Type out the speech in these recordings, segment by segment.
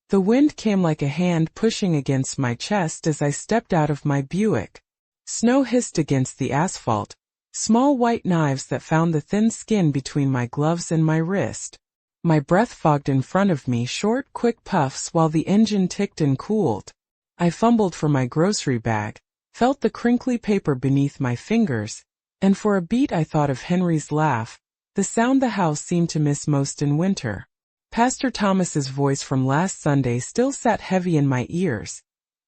The wind came like a hand pushing against my chest as I stepped out of my Buick. Snow hissed against the asphalt, small white knives that found the thin skin between my gloves and my wrist. My breath fogged in front of me, short, quick puffs while the engine ticked and cooled. I fumbled for my grocery bag, felt the crinkly paper beneath my fingers, and for a beat I thought of Henry's laugh, the sound the house seemed to miss most in winter. Pastor Thomas's voice from last Sunday still sat heavy in my ears.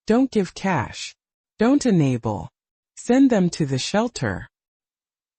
Don't give cash. Don't enable. Send them to the shelter.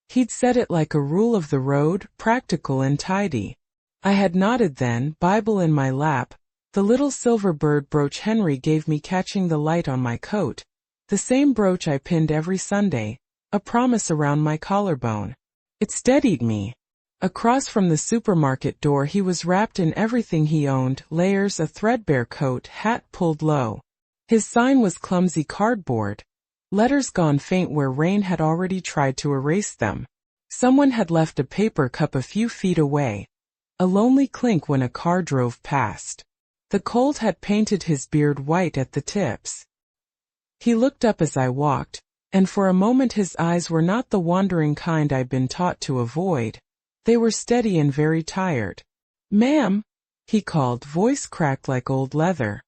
He'd said it like a rule of the road, practical and tidy. I had nodded then, Bible in my lap, the little silver bird brooch Henry gave me catching the light on my coat, the same brooch I pinned every Sunday, a promise around my collarbone. It steadied me. Across from the supermarket door he was wrapped in everything he owned, layers, a threadbare coat, hat pulled low. His sign was clumsy cardboard, letters gone faint where rain had already tried to erase them. Someone had left a paper cup a few feet away. A lonely clink when a car drove past. The cold had painted his beard white at the tips. He looked up as I walked, and for a moment his eyes were not the wandering kind I'd been taught to avoid. They were steady and very tired. "Ma'am," he called, voice cracked like old leather.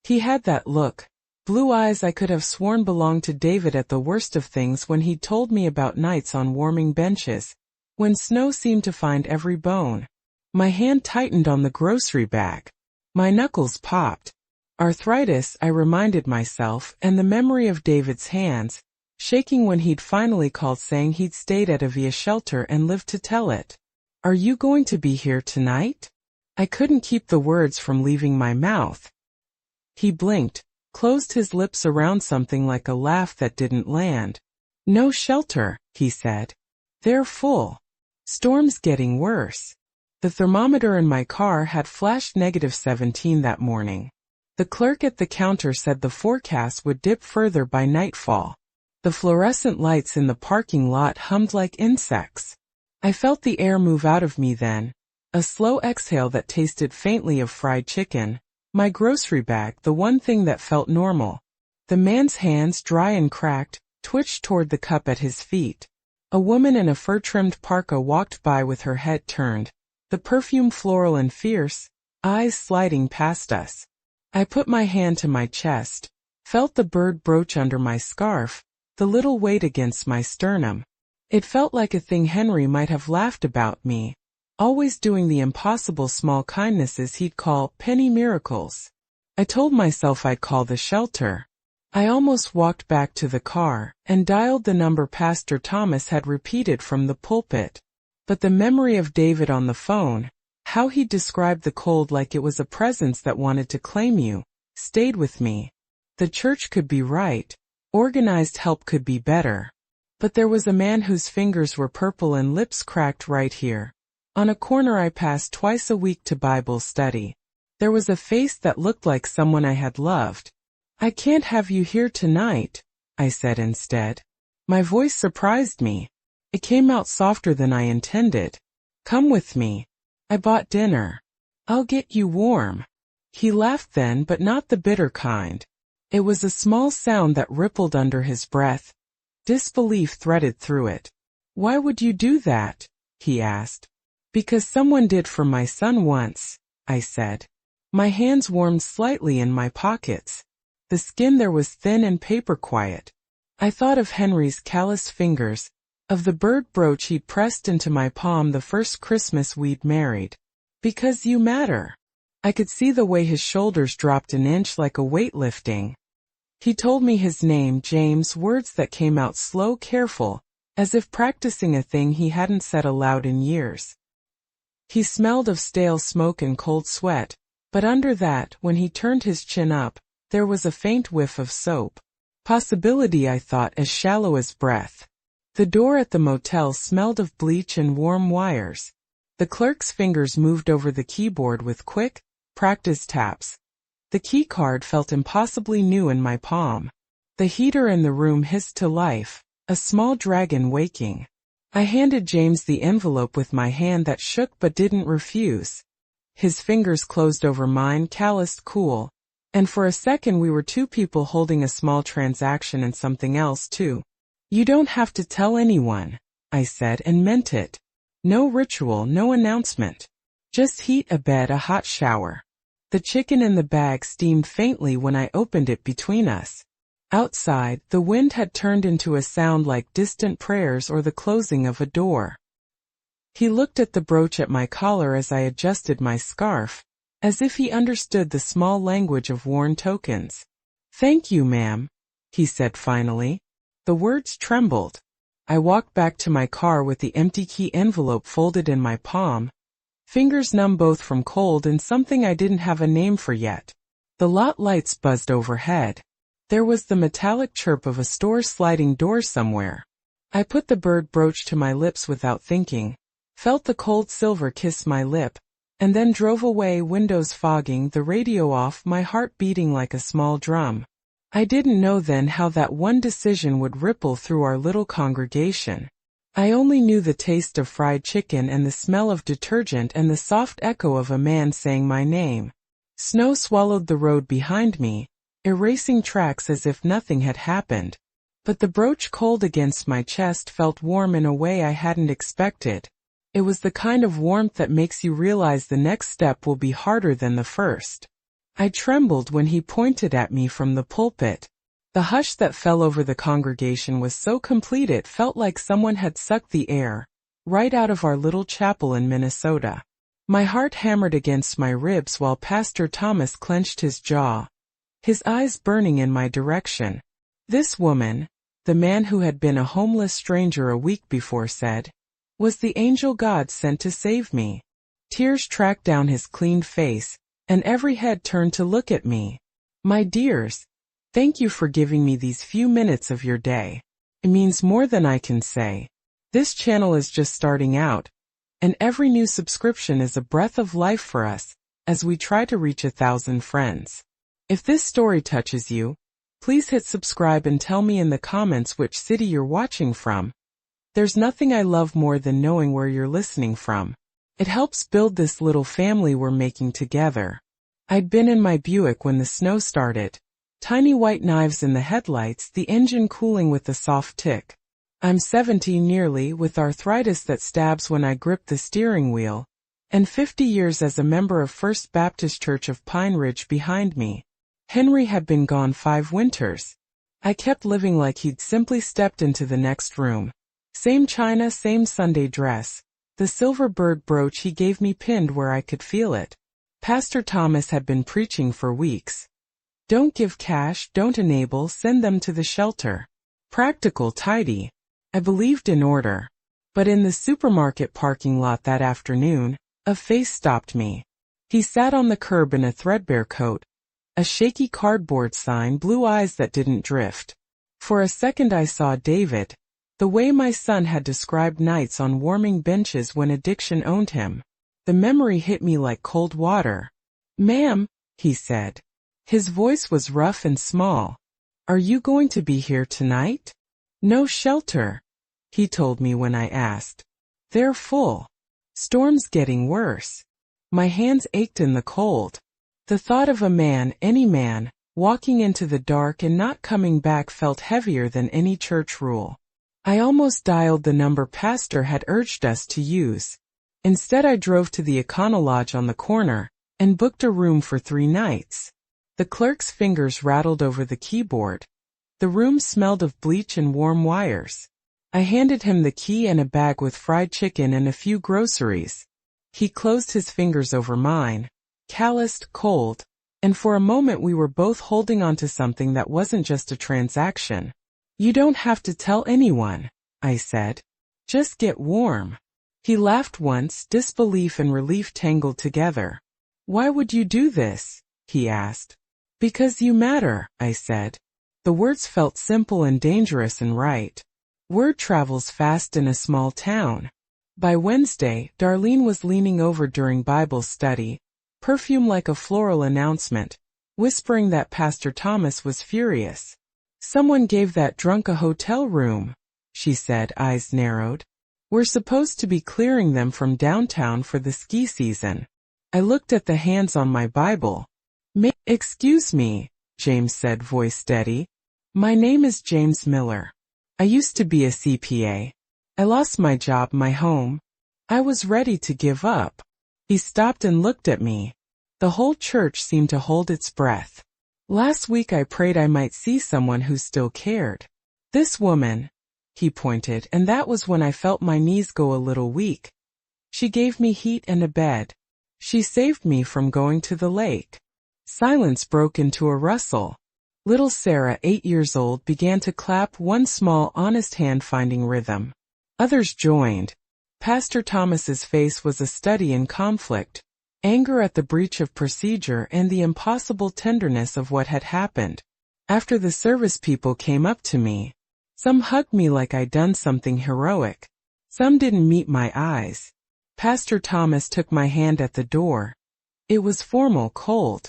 He had that look, blue eyes I could have sworn belonged to David at the worst of things when he'd told me about nights on warming benches, when snow seemed to find every bone. My hand tightened on the grocery bag. My knuckles popped. Arthritis, I reminded myself, and the memory of David's hands, shaking when he'd finally called saying he'd stayed at a VIA shelter and lived to tell it. "Are you going to be here tonight?" I couldn't keep the words from leaving my mouth. He blinked, closed his lips around something like a laugh that didn't land. "No shelter," he said. "They're full. Storm's getting worse." The thermometer in my car had flashed -17 that morning. The clerk at the counter said the forecast would dip further by nightfall. The fluorescent lights in the parking lot hummed like insects. I felt the air move out of me then, a slow exhale that tasted faintly of fried chicken. My grocery bag, the one thing that felt normal. The man's hands, dry and cracked, twitched toward the cup at his feet. A woman in a fur-trimmed parka walked by with her head turned, the perfume floral and fierce, eyes sliding past us. I put my hand to my chest, felt the bird brooch under my scarf, the little weight against my sternum. It felt like a thing Henry might have laughed about me, always doing the impossible small kindnesses he'd call penny miracles. I told myself I'd call the shelter. I almost walked back to the car and dialed the number Pastor Thomas had repeated from the pulpit. But the memory of David on the phone, how he described the cold like it was a presence that wanted to claim you, stayed with me. The church could be right. Organized help could be better. But there was a man whose fingers were purple and lips cracked right here. On a corner I passed twice a week to Bible study. There was a face that looked like someone I had loved. "I can't have you here tonight," I said instead. My voice surprised me. It came out softer than I intended. "Come with me. I bought dinner. I'll get you warm." He laughed then, but not the bitter kind. It was a small sound that rippled under his breath. Disbelief threaded through it. "Why would you do that?" he asked. "Because someone did for my son once," I said. My hands warmed slightly in my pockets. The skin there was thin and paper-quiet. I thought of Henry's callous fingers, of the bird brooch he'd pressed into my palm the first Christmas we'd married. "Because you matter." I could see the way his shoulders dropped an inch like a weight lifting. He told me his name, James, words that came out slow, careful, as if practicing a thing he hadn't said aloud in years. He smelled of stale smoke and cold sweat, but under that, when he turned his chin up, there was a faint whiff of soap. Possibility, I thought, as shallow as breath. The door at the motel smelled of bleach and warm wires. The clerk's fingers moved over the keyboard with quick, practiced taps. The key card felt impossibly new in my palm. The heater in the room hissed to life, a small dragon waking. I handed James the envelope with my hand that shook but didn't refuse. His fingers closed over mine, calloused, cool. And for a second we were two people holding a small transaction and something else too. You don't have to tell anyone, I said and meant it. No ritual, no announcement. Just heat, a bed, a hot shower. The chicken in the bag steamed faintly when I opened it between us. Outside, the wind had turned into a sound like distant prayers or the closing of a door. He looked at the brooch at my collar as I adjusted my scarf, as if he understood the small language of worn tokens. Thank you, ma'am, he said finally. The words trembled. I walked back to my car with the empty key envelope folded in my palm, fingers numb both from cold and something I didn't have a name for yet. The lot lights buzzed overhead. There was the metallic chirp of a store sliding door somewhere. I put the bird brooch to my lips without thinking, felt the cold silver kiss my lip, and then drove away, windows fogging, the radio off, my heart beating like a small drum. I didn't know then how that one decision would ripple through our little congregation. I only knew the taste of fried chicken and the smell of detergent and the soft echo of a man saying my name. Snow swallowed the road behind me, erasing tracks as if nothing had happened. But the brooch, cold against my chest, felt warm in a way I hadn't expected. It was the kind of warmth that makes you realize the next step will be harder than the first. I trembled when he pointed at me from the pulpit. The hush that fell over the congregation was so complete it felt like someone had sucked the air right out of our little chapel in Minnesota. My heart hammered against my ribs while Pastor Thomas clenched his jaw, his eyes burning in my direction. This woman, the man who had been a homeless stranger a week before, said, was the angel God sent to save me. Tears tracked down his clean face, and every head turned to look at me. My dears, thank you for giving me these few minutes of your day. It means more than I can say. This channel is just starting out, and every new subscription is a breath of life for us, as we try to reach 1,000 friends. If this story touches you, please hit subscribe and tell me in the comments which city you're watching from. There's nothing I love more than knowing where you're listening from. It helps build this little family we're making together. I'd been in my Buick when the snow started. Tiny white knives in the headlights, the engine cooling with a soft tick. I'm 70 nearly, with arthritis that stabs when I grip the steering wheel, and 50 years as a member of First Baptist Church of Pine Ridge behind me. Henry had been gone 5 winters. I kept living like he'd simply stepped into the next room. Same china, same Sunday dress. The silver bird brooch he gave me pinned where I could feel it. Pastor Thomas had been preaching for weeks. Don't give cash, don't enable, send them to the shelter. Practical, tidy. I believed in order. But in the supermarket parking lot that afternoon, a face stopped me. He sat on the curb in a threadbare coat, a shaky cardboard sign, blue eyes that didn't drift. For a second I saw David, the way my son had described nights on warming benches when addiction owned him. The memory hit me like cold water. Ma'am, he said. His voice was rough and small. Are you going to be here tonight? No shelter, he told me when I asked. They're full. Storm's getting worse. My hands ached in the cold. The thought of a man, any man, walking into the dark and not coming back felt heavier than any church rule. I almost dialed the number Pastor had urged us to use. Instead I drove to the Econo Lodge on the corner, and booked a room for 3 nights. The clerk's fingers rattled over the keyboard. The room smelled of bleach and warm wires. I handed him the key and a bag with fried chicken and a few groceries. He closed his fingers over mine, calloused, cold, and for a moment we were both holding on to something that wasn't just a transaction. You don't have to tell anyone, I said. Just get warm. He laughed once, disbelief and relief tangled together. Why would you do this? He asked. Because you matter, I said. The words felt simple and dangerous and right. Word travels fast in a small town. By Wednesday, Darlene was leaning over during Bible study, perfume like a floral announcement, whispering that Pastor Thomas was furious. Someone gave that drunk a hotel room, she said, eyes narrowed. We're supposed to be clearing them from downtown for the ski season. I looked at the hands on my Bible. Excuse me, James said, voice steady. My name is James Miller. I used to be a CPA. I lost my job, my home. I was ready to give up. He stopped and looked at me. The whole church seemed to hold its breath. Last week I prayed I might see someone who still cared. This woman, he pointed, and that was when I felt my knees go a little weak. She gave me heat and a bed. She saved me from going to the lake. Silence broke into a rustle. Little Sarah, 8 years old, began to clap, one small, honest hand finding rhythm. Others joined. Pastor Thomas's face was a study in conflict, anger at the breach of procedure and the impossible tenderness of what had happened. After the service, people came up to me. Some hugged me like I'd done something heroic. Some didn't meet my eyes. Pastor Thomas took my hand at the door. It was formal, cold.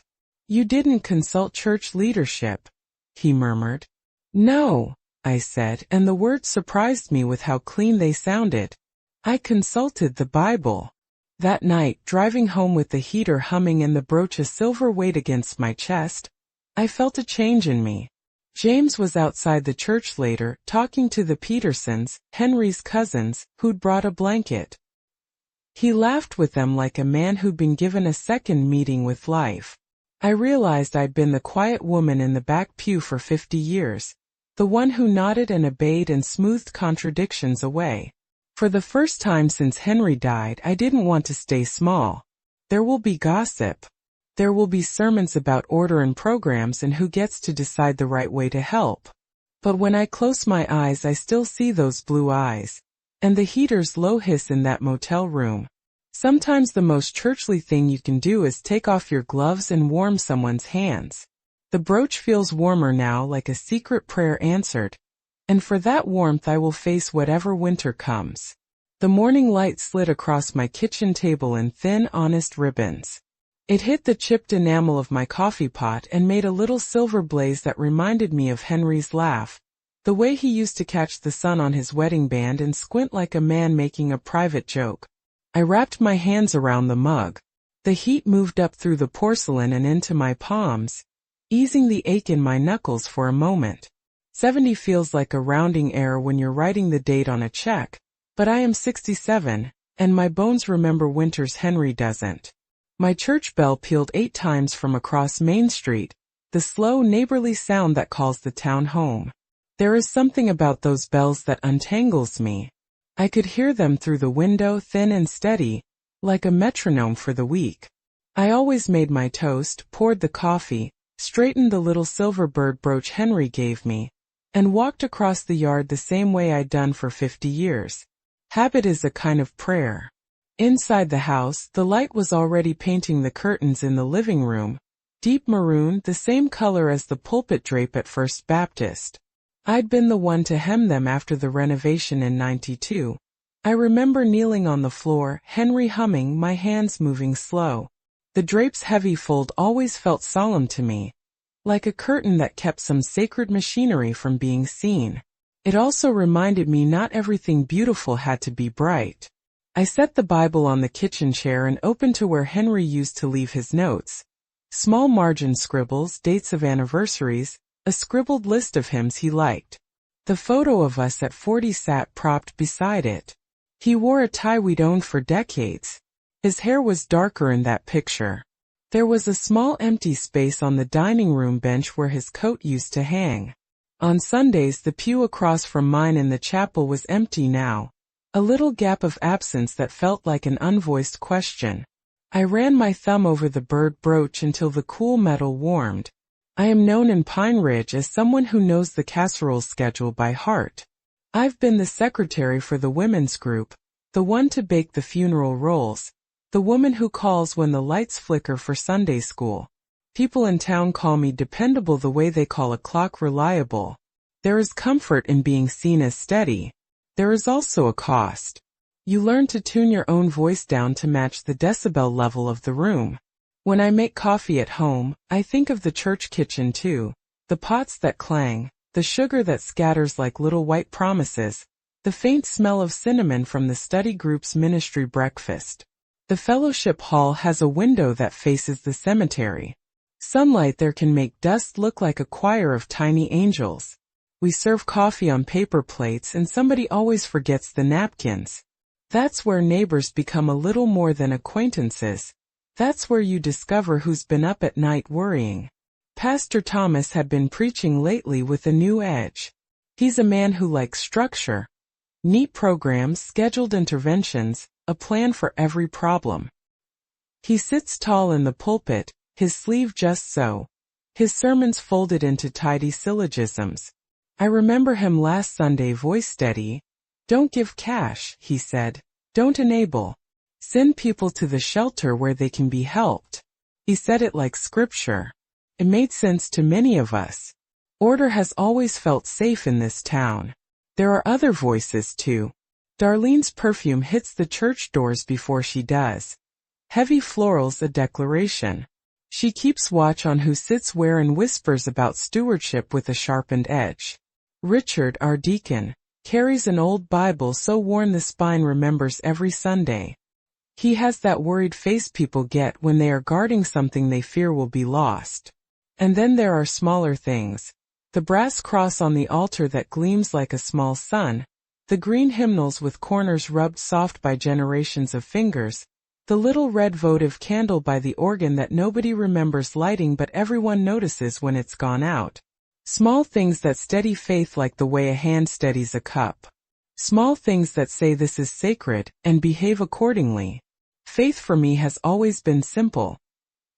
You didn't consult church leadership, he murmured. No, I said, and the words surprised me with how clean they sounded. I consulted the Bible. That night, driving home with the heater humming and the brooch a silver weight against my chest, I felt a change in me. James was outside the church later, talking to the Petersons, Henry's cousins, who'd brought a blanket. He laughed with them like a man who'd been given a second meeting with life. I realized I'd been the quiet woman in the back pew for 50 years, the one who nodded and obeyed and smoothed contradictions away. For the first time since Henry died, I didn't want to stay small. There will be gossip. There will be sermons about order and programs and who gets to decide the right way to help. But when I close my eyes, I still see those blue eyes. And the heater's low hiss in that motel room. Sometimes the most churchly thing you can do is take off your gloves and warm someone's hands. The brooch feels warmer now, like a secret prayer answered. And for that warmth I will face whatever winter comes. The morning light slid across my kitchen table in thin, honest ribbons. It hit the chipped enamel of my coffee pot and made a little silver blaze that reminded me of Henry's laugh, the way he used to catch the sun on his wedding band and squint like a man making a private joke. I wrapped my hands around the mug. The heat moved up through the porcelain and into my palms, easing the ache in my knuckles for a moment. 70 feels like a rounding error when you're writing the date on a check, but I am 67, and my bones remember winters Henry doesn't. My church bell pealed 8 times from across Main Street, the slow neighborly sound that calls the town home. There is something about those bells that untangles me. I could hear them through the window, thin and steady, like a metronome for the week. I always made my toast, poured the coffee, straightened the little silver bird brooch Henry gave me, and walked across the yard the same way I'd done for 50 years. Habit is a kind of prayer. Inside the house, the light was already painting the curtains in the living room, deep maroon, the same color as the pulpit drape at First Baptist. I'd been the one to hem them after the renovation in '92. I remember kneeling on the floor, Henry humming, my hands moving slow. The drape's heavy fold always felt solemn to me, like a curtain that kept some sacred machinery from being seen. It also reminded me not everything beautiful had to be bright. I set the Bible on the kitchen chair and opened to where Henry used to leave his notes. Small margin scribbles, dates of anniversaries, a scribbled list of hymns he liked. The photo of us at 40 sat propped beside it. He wore a tie we'd owned for decades. His hair was darker in that picture. There was a small empty space on the dining room bench where his coat used to hang. On Sundays, the pew across from mine in the chapel was empty now. A little gap of absence that felt like an unvoiced question. I ran my thumb over the bird brooch until the cool metal warmed. I am known in Pine Ridge as someone who knows the casserole schedule by heart. I've been the secretary for the women's group, the one to bake the funeral rolls, the woman who calls when the lights flicker for Sunday school. People in town call me dependable the way they call a clock reliable. There is comfort in being seen as steady. There is also a cost. You learn to tune your own voice down to match the decibel level of the room. When I make coffee at home, I think of the church kitchen too. The pots that clang, the sugar that scatters like little white promises, the faint smell of cinnamon from the study group's ministry breakfast. The fellowship hall has a window that faces the cemetery. Sunlight there can make dust look like a choir of tiny angels. We serve coffee on paper plates and somebody always forgets the napkins. That's where neighbors become a little more than acquaintances. That's where you discover who's been up at night worrying. Pastor Thomas had been preaching lately with a new edge. He's a man who likes structure. Neat programs, scheduled interventions, a plan for every problem. He sits tall in the pulpit, his sleeve just so. His sermons folded into tidy syllogisms. I remember him last Sunday voice steady. Don't give cash, he said. Don't enable. Send people to the shelter where they can be helped. He said it like scripture. It made sense to many of us. Order has always felt safe in this town. There are other voices too. Darlene's perfume hits the church doors before she does. Heavy florals a declaration. She keeps watch on who sits where and whispers about stewardship with a sharpened edge. Richard, our deacon, carries an old Bible so worn the spine remembers every Sunday. He has that worried face people get when they are guarding something they fear will be lost. And then there are smaller things. The brass cross on the altar that gleams like a small sun, the green hymnals with corners rubbed soft by generations of fingers, the little red votive candle by the organ that nobody remembers lighting but everyone notices when it's gone out. Small things that steady faith like the way a hand steadies a cup. Small things that say this is sacred, and behave accordingly. Faith for me has always been simple.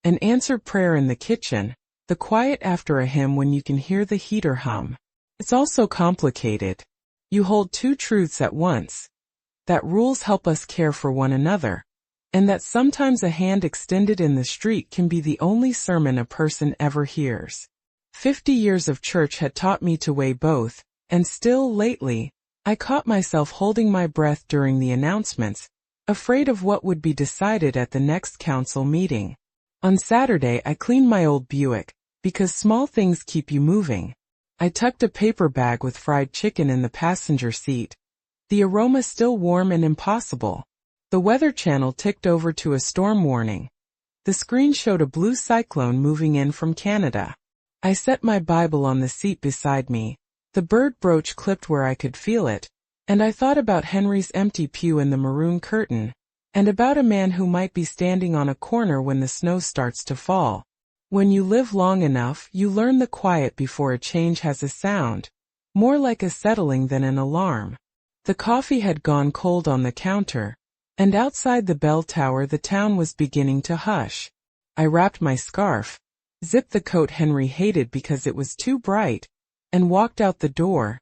An answered prayer in the kitchen, the quiet after a hymn when you can hear the heater hum. It's also complicated. You hold two truths at once. That rules help us care for one another. And that sometimes a hand extended in the street can be the only sermon a person ever hears. 50 years of church had taught me to weigh both, and still, lately, I caught myself holding my breath during the announcements, afraid of what would be decided at the next council meeting. On Saturday I cleaned my old Buick, because small things keep you moving. I tucked a paper bag with fried chicken in the passenger seat. The aroma still warm and impossible. The Weather Channel ticked over to a storm warning. The screen showed a blue cyclone moving in from Canada. I set my Bible on the seat beside me, the bird brooch clipped where I could feel it, and I thought about Henry's empty pew and the maroon curtain, and about a man who might be standing on a corner when the snow starts to fall. When you live long enough, you learn the quiet before a change has a sound, more like a settling than an alarm. The coffee had gone cold on the counter, and outside the bell tower the town was beginning to hush. I wrapped my scarf, zipped the coat Henry hated because it was too bright, and walked out the door,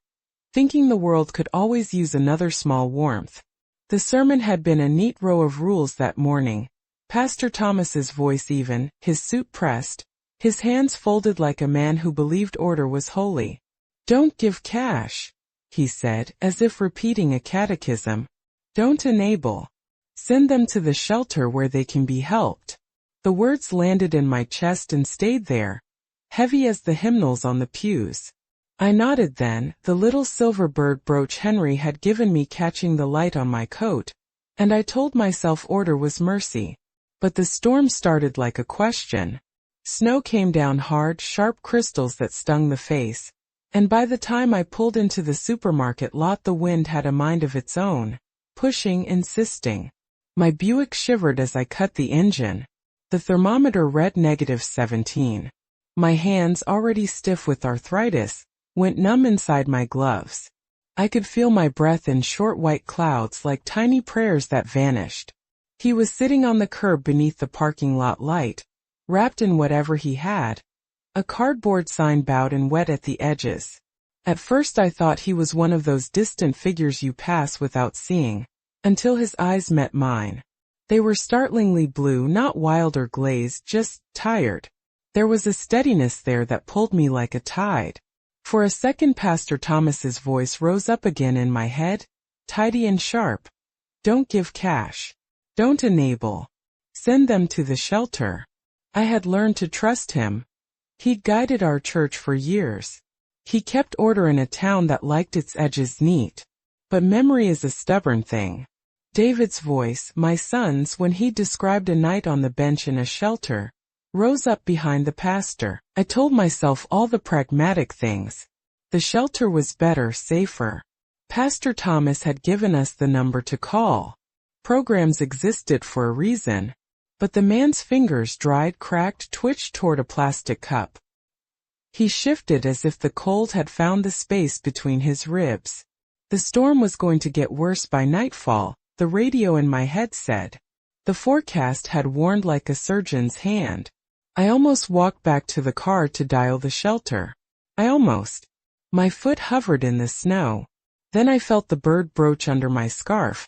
thinking the world could always use another small warmth. The sermon had been a neat row of rules that morning, Pastor Thomas's voice even, his suit pressed, his hands folded like a man who believed order was holy. Don't give cash, he said, as if repeating a catechism. Don't enable. Send them to the shelter where they can be helped. The words landed in my chest and stayed there, heavy as the hymnals on the pews. I nodded then, the little silver bird brooch Henry had given me catching the light on my coat, and I told myself order was mercy. But the storm started like a question. Snow came down hard, sharp crystals that stung the face, and by the time I pulled into the supermarket lot the wind had a mind of its own, pushing, insisting. My Buick shivered as I cut the engine. The thermometer read -17. My hands, already stiff with arthritis, went numb inside my gloves. I could feel my breath in short white clouds like tiny prayers that vanished. He was sitting on the curb beneath the parking lot light, wrapped in whatever he had. A cardboard sign bowed and wet at the edges. At first I thought he was one of those distant figures you pass without seeing, until his eyes met mine. They were startlingly blue, not wild or glazed, just tired. There was a steadiness there that pulled me like a tide. For a second Pastor Thomas's voice rose up again in my head, tidy and sharp. Don't give cash. Don't enable. Send them to the shelter. I had learned to trust him. He'd guided our church for years. He kept order in a town that liked its edges neat. But memory is a stubborn thing. David's voice, my son's, when he described a night on the bench in a shelter, rose up behind the pastor. I told myself all the pragmatic things. The shelter was better, safer. Pastor Thomas had given us the number to call. Programs existed for a reason. But the man's fingers dried, cracked, twitched toward a plastic cup. He shifted as if the cold had found the space between his ribs. The storm was going to get worse by nightfall, the radio in my head said. The forecast had warned like a surgeon's hand. I almost walked back to the car to dial the shelter. My foot hovered in the snow. Then I felt the bird brooch under my scarf,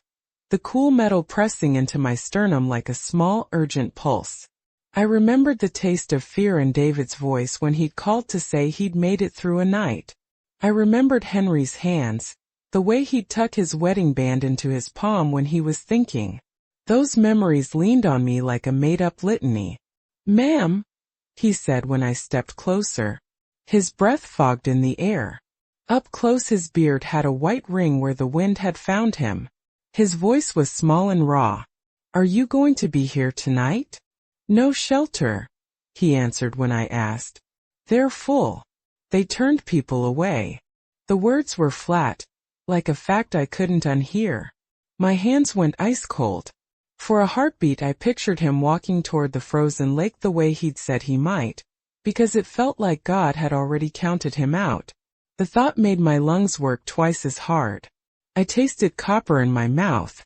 the cool metal pressing into my sternum like a small, urgent pulse. I remembered the taste of fear in David's voice when he'd called to say he'd made it through a night. I remembered Henry's hands, the way he'd tuck his wedding band into his palm when he was thinking. Those memories leaned on me like a made-up litany. "Ma'am," he said when I stepped closer. His breath fogged in the air. Up close his beard had a white ring where the wind had found him. His voice was small and raw. "Are you going to be here tonight?" "No shelter," he answered when I asked. "They're full. They turned people away." The words were flat, like a fact I couldn't unhear. My hands went ice cold. For a heartbeat I pictured him walking toward the frozen lake the way he'd said he might, because it felt like God had already counted him out. The thought made my lungs work twice as hard. I tasted copper in my mouth.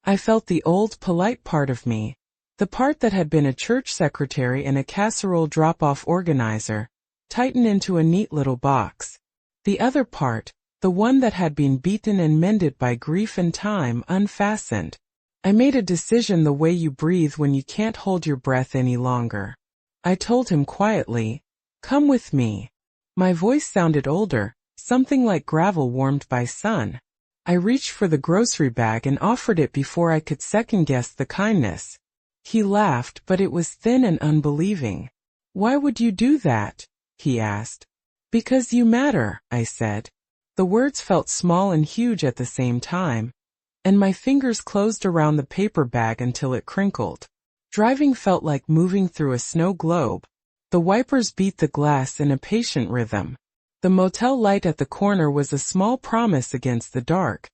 I felt the old, polite part of me, the part that had been a church secretary and a casserole drop-off organizer, tighten into a neat little box. The other part, the one that had been beaten and mended by grief and time, unfastened. I made a decision the way you breathe when you can't hold your breath any longer. I told him quietly, "Come with me." My voice sounded older, something like gravel warmed by sun. I reached for the grocery bag and offered it before I could second-guess the kindness. He laughed, but it was thin and unbelieving. "Why would you do that?" he asked. "Because you matter," I said. The words felt small and huge at the same time, and my fingers closed around the paper bag until it crinkled. Driving felt like moving through a snow globe. The wipers beat the glass in a patient rhythm. The motel light at the corner was a small promise against the dark,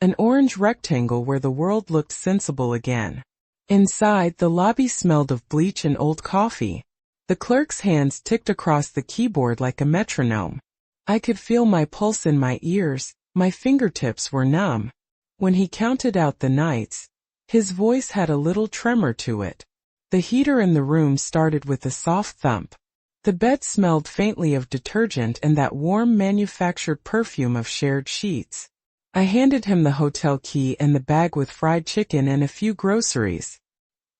an orange rectangle where the world looked sensible again. Inside, the lobby smelled of bleach and old coffee. The clerk's hands ticked across the keyboard like a metronome. I could feel my pulse in my ears, my fingertips were numb. When he counted out the nights, his voice had a little tremor to it. The heater in the room started with a soft thump. The bed smelled faintly of detergent and that warm manufactured perfume of shared sheets. I handed him the hotel key and the bag with fried chicken and a few groceries.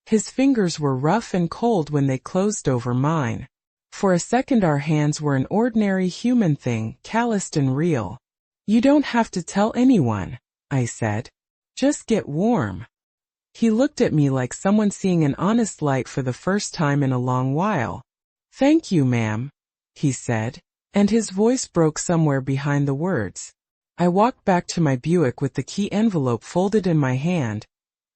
His fingers were rough and cold when they closed over mine. For a second our hands were an ordinary human thing, calloused and real. "You don't have to tell anyone," I said. "Just get warm." He looked at me like someone seeing an honest light for the first time in a long while. "Thank you, ma'am," he said, and his voice broke somewhere behind the words. I walked back to my Buick with the key envelope folded in my hand,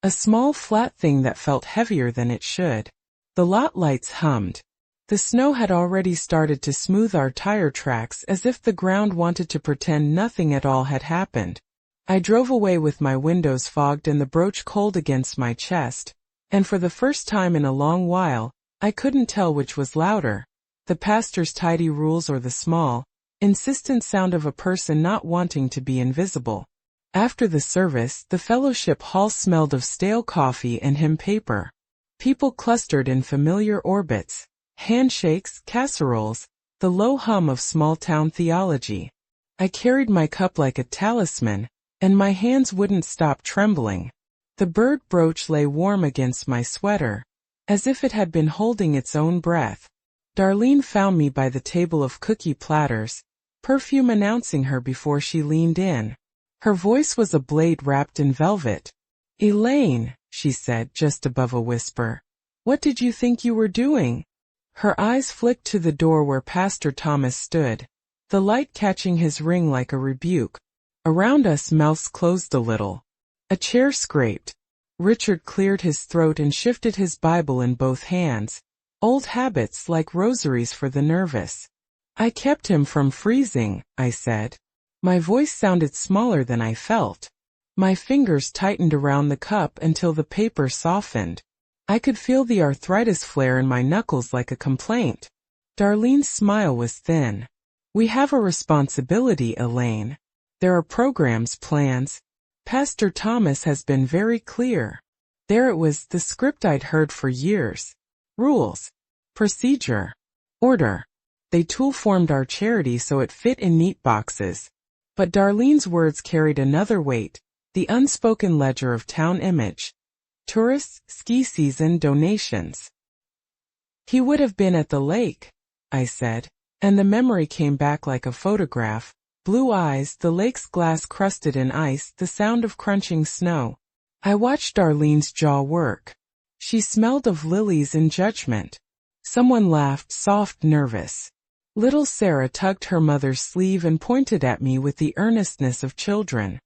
a small flat thing that felt heavier than it should. The lot lights hummed. The snow had already started to smooth our tire tracks as if the ground wanted to pretend nothing at all had happened. I drove away with my windows fogged and the brooch cold against my chest, and for the first time in a long while, I couldn't tell which was louder, the pastor's tidy rules or the small, insistent sound of a person not wanting to be invisible. After the service, the fellowship hall smelled of stale coffee and hymn paper. People clustered in familiar orbits, handshakes, casseroles, the low hum of small-town theology. I carried my cup like a talisman, and my hands wouldn't stop trembling. The bird brooch lay warm against my sweater, as if it had been holding its own breath. Darlene found me by the table of cookie platters, perfume announcing her before she leaned in. Her voice was a blade wrapped in velvet. "Elaine," she said just above a whisper, "what did you think you were doing?" Her eyes flicked to the door where Pastor Thomas stood, the light catching his ring like a rebuke. Around us mouths closed a little. A chair scraped. Richard cleared his throat and shifted his Bible in both hands. Old habits like rosaries for the nervous. I kept him from freezing, I said. My voice sounded smaller than I felt. My fingers tightened around the cup until the paper softened. I could feel the arthritis flare in my knuckles like a complaint. Darlene's smile was thin. We have a responsibility, Elaine. There are programs, plans. Pastor Thomas has been very clear. There it was, the script I'd heard for years. Rules. Procedure. Order. They tool-formed our charity so it fit in neat boxes. But Darlene's words carried another weight, the unspoken ledger of town image. Tourists, ski season, donations. He would have been at the lake, I said, and the memory came back like a photograph. Blue eyes, the lake's glass crusted in ice, the sound of crunching snow. I watched Darlene's jaw work. She smelled of lilies and judgment. Someone laughed, soft, nervous. Little Sarah tugged her mother's sleeve and pointed at me with the earnestness of children.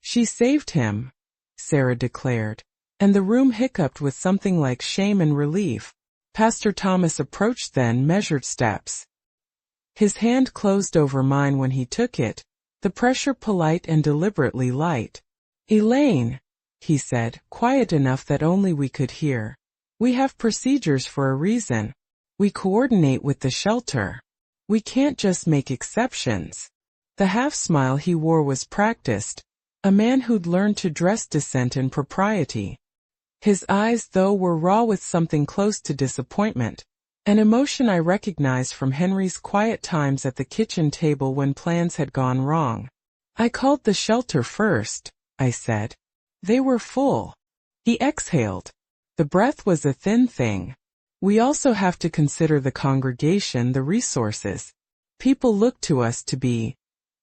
She saved him, Sarah declared, and the room hiccuped with something like shame and relief. Pastor Thomas approached then, measured steps. His hand closed over mine when he took it, the pressure polite and deliberately light. Elaine, he said, quiet enough that only we could hear. We have procedures for a reason. We coordinate with the shelter. We can't just make exceptions. The half-smile he wore was practiced, a man who'd learned to dress decent and propriety. His eyes, though, were raw with something close to disappointment, an emotion I recognized from Henry's quiet times at the kitchen table when plans had gone wrong. I called the shelter first, I said. They were full. He exhaled. The breath was a thin thing. We also have to consider the congregation, the resources. People look to us to be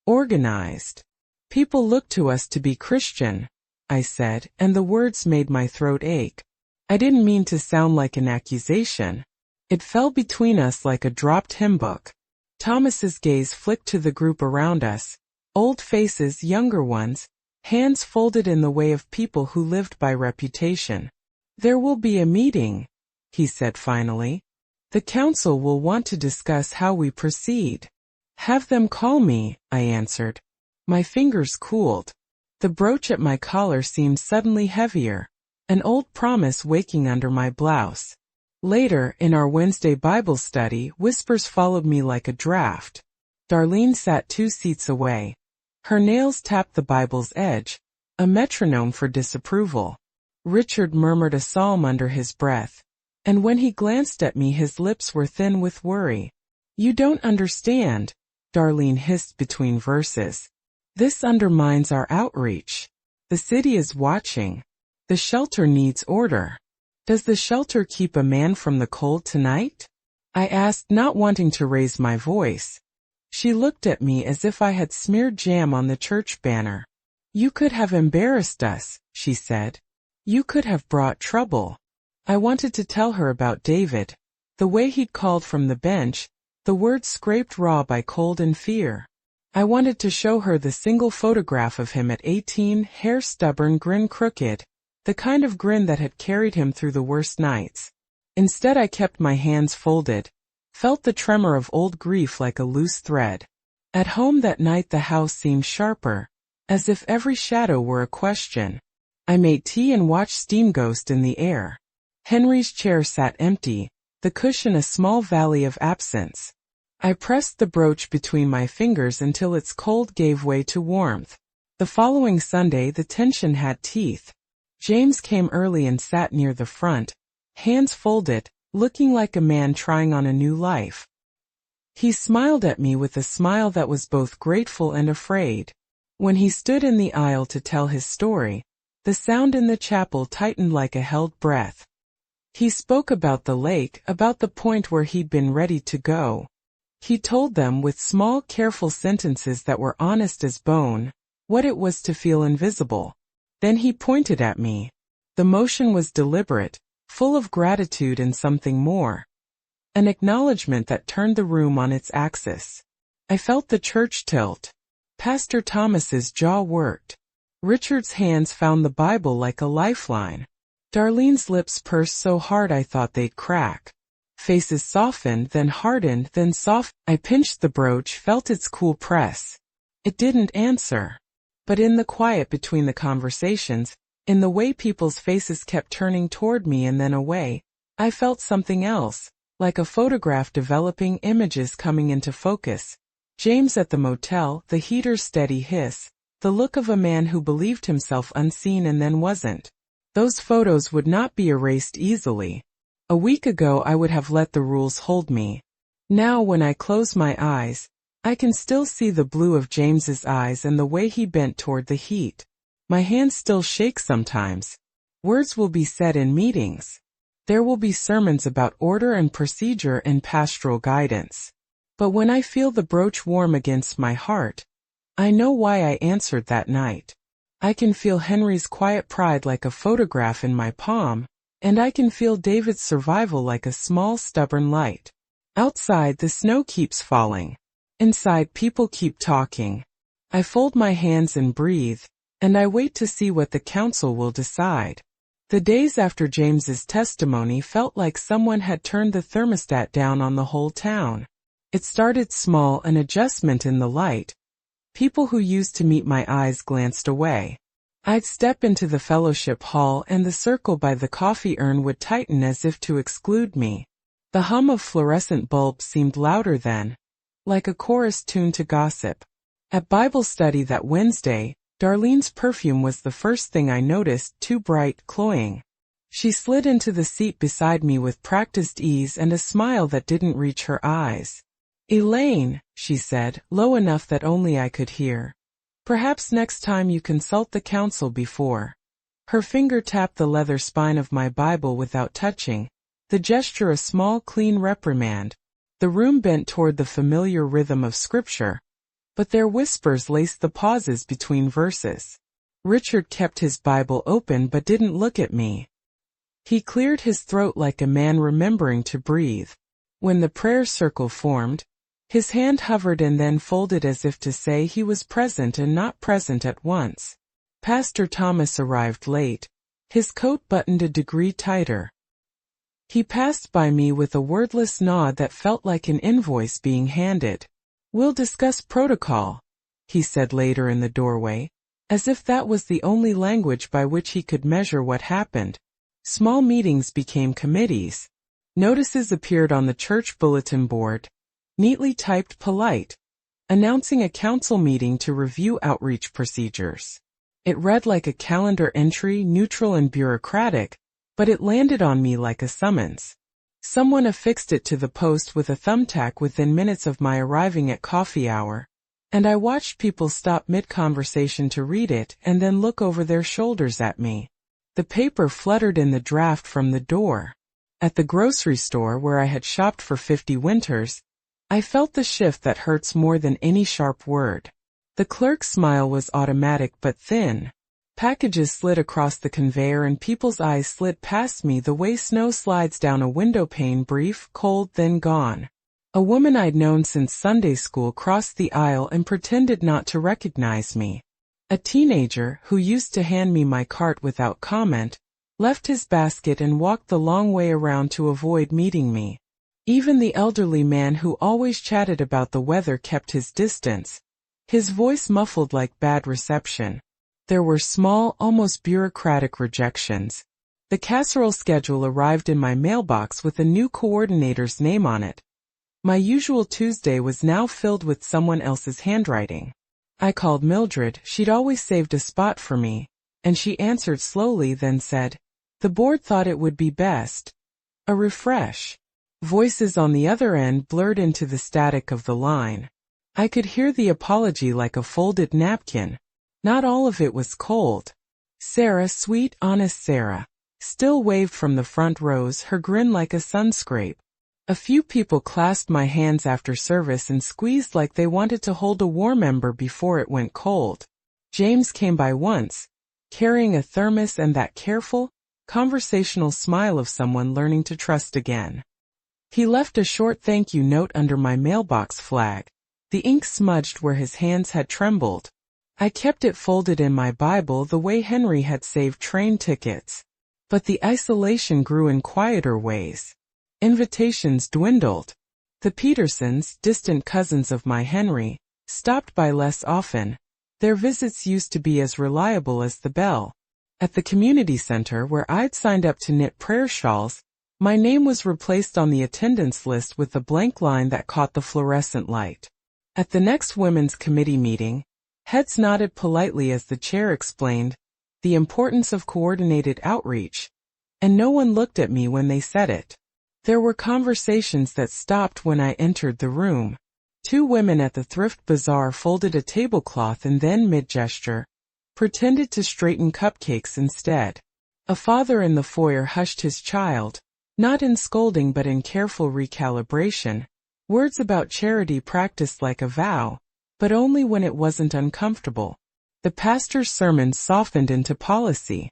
organized. People look to us to be Christian, I said, and the words made my throat ache. I didn't mean to sound like an accusation. It fell between us like a dropped hymn book. Thomas's gaze flicked to the group around us. Old faces, younger ones, hands folded in the way of people who lived by reputation. There will be a meeting, he said finally. The council will want to discuss how we proceed. Have them call me, I answered. My fingers cooled. The brooch at my collar seemed suddenly heavier, an old promise waking under my blouse. Later, in our Wednesday Bible study, whispers followed me like a draft. Darlene sat 2 seats away. Her nails tapped the Bible's edge, a metronome for disapproval. Richard murmured a psalm under his breath, and when he glanced at me his lips were thin with worry. You don't understand, Darlene hissed between verses. This undermines our outreach. The city is watching. The shelter needs order. Does the shelter keep a man from the cold tonight? I asked, not wanting to raise my voice. She looked at me as if I had smeared jam on the church banner. You could have embarrassed us, she said. You could have brought trouble. I wanted to tell her about David, the way he'd called from the bench, the words scraped raw by cold and fear. I wanted to show her the single photograph of him at 18, hair stubborn, grin crooked, the kind of grin that had carried him through the worst nights. Instead I kept my hands folded, felt the tremor of old grief like a loose thread. At home that night the house seemed sharper, as if every shadow were a question. I made tea and watched Steam Ghost in the air. Henry's chair sat empty, the cushion a small valley of absence. I pressed the brooch between my fingers until its cold gave way to warmth. The following Sunday the tension had teeth. James came early and sat near the front, hands folded, looking like a man trying on a new life. He smiled at me with a smile that was both grateful and afraid. When he stood in the aisle to tell his story, the sound in the chapel tightened like a held breath. He spoke about the lake, about the point where he'd been ready to go. He told them with small, careful sentences that were honest as bone, what it was to feel invisible. Then he pointed at me. The motion was deliberate, full of gratitude and something more. An acknowledgement that turned the room on its axis. I felt the church tilt. Pastor Thomas's jaw worked. Richard's hands found the Bible like a lifeline. Darlene's lips pursed so hard I thought they'd crack. Faces softened, then hardened, then soft. I pinched the brooch, felt its cool press. It didn't answer. But in the quiet between the conversations, in the way people's faces kept turning toward me and then away, I felt something else, like a photograph developing, images coming into focus. James at the motel, the heater's steady hiss, the look of a man who believed himself unseen and then wasn't. Those photos would not be erased easily. A week ago I would have let the rules hold me. Now when I close my eyes, I can still see the blue of James's eyes and the way he bent toward the heat. My hands still shake sometimes. Words will be said in meetings. There will be sermons about order and procedure and pastoral guidance. But when I feel the brooch warm against my heart, I know why I answered that night. I can feel Henry's quiet pride like a photograph in my palm, and I can feel David's survival like a small stubborn light. Outside the snow keeps falling. Inside people keep talking. I fold my hands and breathe, and I wait to see what the council will decide. The days after James's testimony felt like someone had turned the thermostat down on the whole town. It started small, an adjustment in the light. People who used to meet my eyes glanced away. I'd step into the fellowship hall and the circle by the coffee urn would tighten as if to exclude me. The hum of fluorescent bulbs seemed louder then, like a chorus tuned to gossip. At Bible study that Wednesday, Darlene's perfume was the first thing I noticed, too bright, cloying. She slid into the seat beside me with practiced ease and a smile that didn't reach her eyes. "Elaine," she said, low enough that only I could hear. "Perhaps next time you consult the council before." Her finger tapped the leather spine of my Bible without touching, the gesture a small, clean reprimand. The room bent toward the familiar rhythm of Scripture, but their whispers laced the pauses between verses. Richard kept his Bible open but didn't look at me. He cleared his throat like a man remembering to breathe. When the prayer circle formed, his hand hovered and then folded as if to say he was present and not present at once. Pastor Thomas arrived late, his coat buttoned a degree tighter. He passed by me with a wordless nod that felt like an invoice being handed. "We'll discuss protocol," he said later in the doorway, as if that was the only language by which he could measure what happened. Small meetings became committees. Notices appeared on the church bulletin board, neatly typed, polite, announcing a council meeting to review outreach procedures. It read like a calendar entry, neutral and bureaucratic, but it landed on me like a summons. Someone affixed it to the post with a thumbtack within minutes of my arriving at coffee hour, and I watched people stop mid-conversation to read it and then look over their shoulders at me. The paper fluttered in the draft from the door. At the grocery store where I had shopped for 50 winters, I felt the shift that hurts more than any sharp word. The clerk's smile was automatic but thin. Packages slid across the conveyor and people's eyes slid past me the way snow slides down a window pane, brief, cold, then gone. A woman I'd known since Sunday school crossed the aisle and pretended not to recognize me. A teenager, who used to hand me my cart without comment, left his basket and walked the long way around to avoid meeting me. Even the elderly man who always chatted about the weather kept his distance, his voice muffled like bad reception. There were small, almost bureaucratic rejections. The casserole schedule arrived in my mailbox with a new coordinator's name on it. My usual Tuesday was now filled with someone else's handwriting. I called Mildred, she'd always saved a spot for me, and she answered slowly, then said, "The board thought it would be best. A refresh." Voices on the other end blurred into the static of the line. I could hear the apology like a folded napkin. Not all of it was cold. Sarah, sweet, honest Sarah, still waved from the front rows, her grin like a sunscrape. A few people clasped my hands after service and squeezed like they wanted to hold a warm ember before it went cold. James came by once, carrying a thermos and that careful, conversational smile of someone learning to trust again. He left a short thank you note under my mailbox flag. The ink smudged where his hands had trembled. I kept it folded in my Bible the way Henry had saved train tickets. But the isolation grew in quieter ways. Invitations dwindled. The Petersons, distant cousins of my Henry, stopped by less often. Their visits used to be as reliable as the bell. At the community center where I'd signed up to knit prayer shawls, my name was replaced on the attendance list with the blank line that caught the fluorescent light. At the next women's committee meeting, heads nodded politely as the chair explained the importance of coordinated outreach, and no one looked at me when they said it. There were conversations that stopped when I entered the room. Two women at the thrift bazaar folded a tablecloth and then, mid-gesture, pretended to straighten cupcakes instead. A father in the foyer hushed his child, not in scolding but in careful recalibration. Words about charity practiced like a vow, but only when it wasn't uncomfortable. The pastor's sermon softened into policy.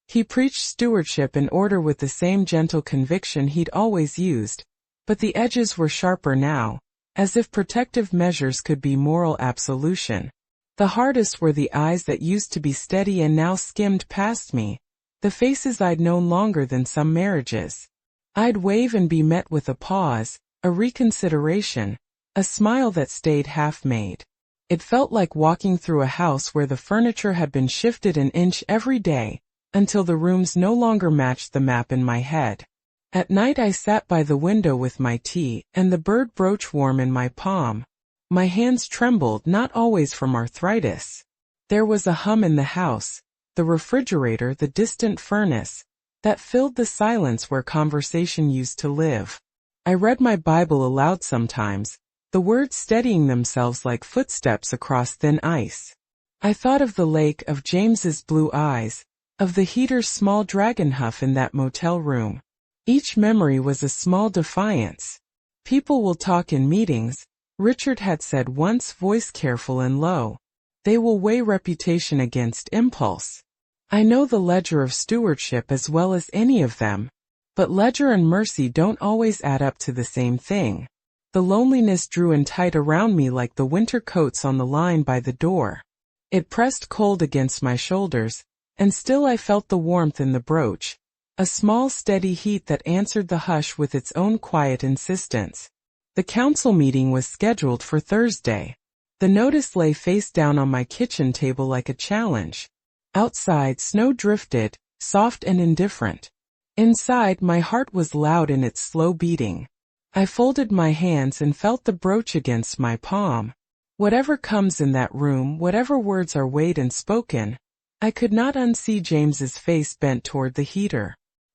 He preached stewardship and order with the same gentle conviction he'd always used, but the edges were sharper now, as if protective measures could be moral absolution. The hardest were the eyes that used to be steady and now skimmed past me, the faces I'd known longer than some marriages. I'd wave and be met with a pause, a reconsideration, a smile that stayed half-made. It felt like walking through a house where the furniture had been shifted an inch every day, until the rooms no longer matched the map in my head. At night I sat by the window with my tea and the bird brooch warm in my palm. My hands trembled, not always from arthritis. There was a hum in the house, the refrigerator, the distant furnace, that filled the silence where conversation used to live. I read my Bible aloud sometimes, the words steadying themselves like footsteps across thin ice. I thought of the lake, of James's blue eyes, of the heater's small dragon huff in that motel room. Each memory was a small defiance. People will talk in meetings, Richard had said once, voice careful and low. They will weigh reputation against impulse. I know the ledger of stewardship as well as any of them, but ledger and mercy don't always add up to the same thing. The loneliness drew in tight around me like the winter coats on the line by the door. It pressed cold against my shoulders, and still I felt the warmth in the brooch, a small steady heat that answered the hush with its own quiet insistence. The council meeting was scheduled for Thursday. The notice lay face down on my kitchen table like a challenge. Outside, snow drifted, soft and indifferent. Inside, my heart was loud in its slow beating. I folded my hands and felt the brooch against my palm. Whatever comes in that room, whatever words are weighed and spoken, I could not unsee James's face bent toward the heater.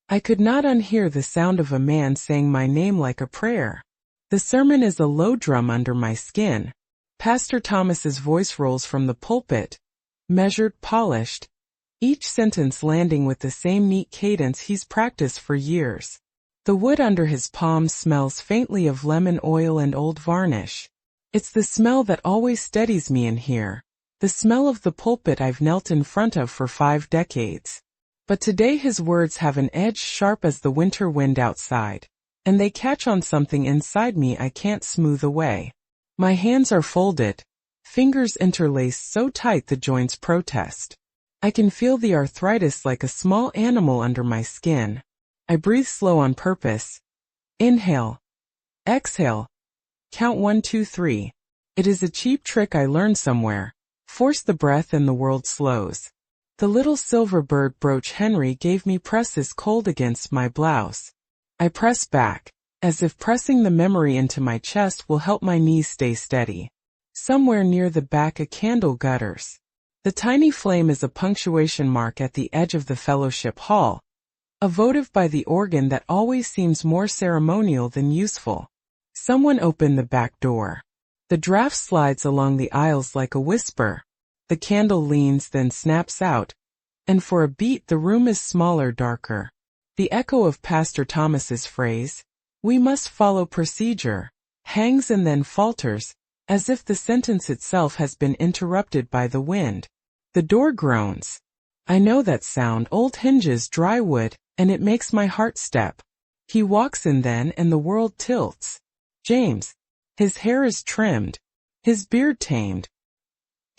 I could not unhear the sound of a man saying my name like a prayer. The sermon is a low drum under my skin. Pastor Thomas's voice rolls from the pulpit, measured, polished, each sentence landing with the same neat cadence he's practiced for years. The wood under his palms smells faintly of lemon oil and old varnish. It's the smell that always steadies me in here, the smell of the pulpit I've knelt in front of for 5 decades. But today his words have an edge sharp as the winter wind outside, and they catch on something inside me I can't smooth away. My hands are folded, fingers interlaced so tight the joints protest. I can feel the arthritis like a small animal under my skin. I breathe slow on purpose. Inhale. Exhale. Count 1, 2, 3. It is a cheap trick I learned somewhere. Force the breath and the world slows. The little silver bird brooch Henry gave me presses cold against my blouse. I press back, as if pressing the memory into my chest will help my knees stay steady. Somewhere near the back a candle gutters. The tiny flame is a punctuation mark at the edge of the fellowship hall, a votive by the organ that always seems more ceremonial than useful. Someone opened the back door. The draft slides along the aisles like a whisper. The candle leans, then snaps out, and for a beat the room is smaller, darker. The echo of Pastor Thomas's phrase, "We must follow procedure," hangs and then falters, as if the sentence itself has been interrupted by the wind. The door groans. I know that sound, old hinges, dry wood, and it makes my heart step. He walks in then, and the world tilts. James. His hair is trimmed, his beard tamed.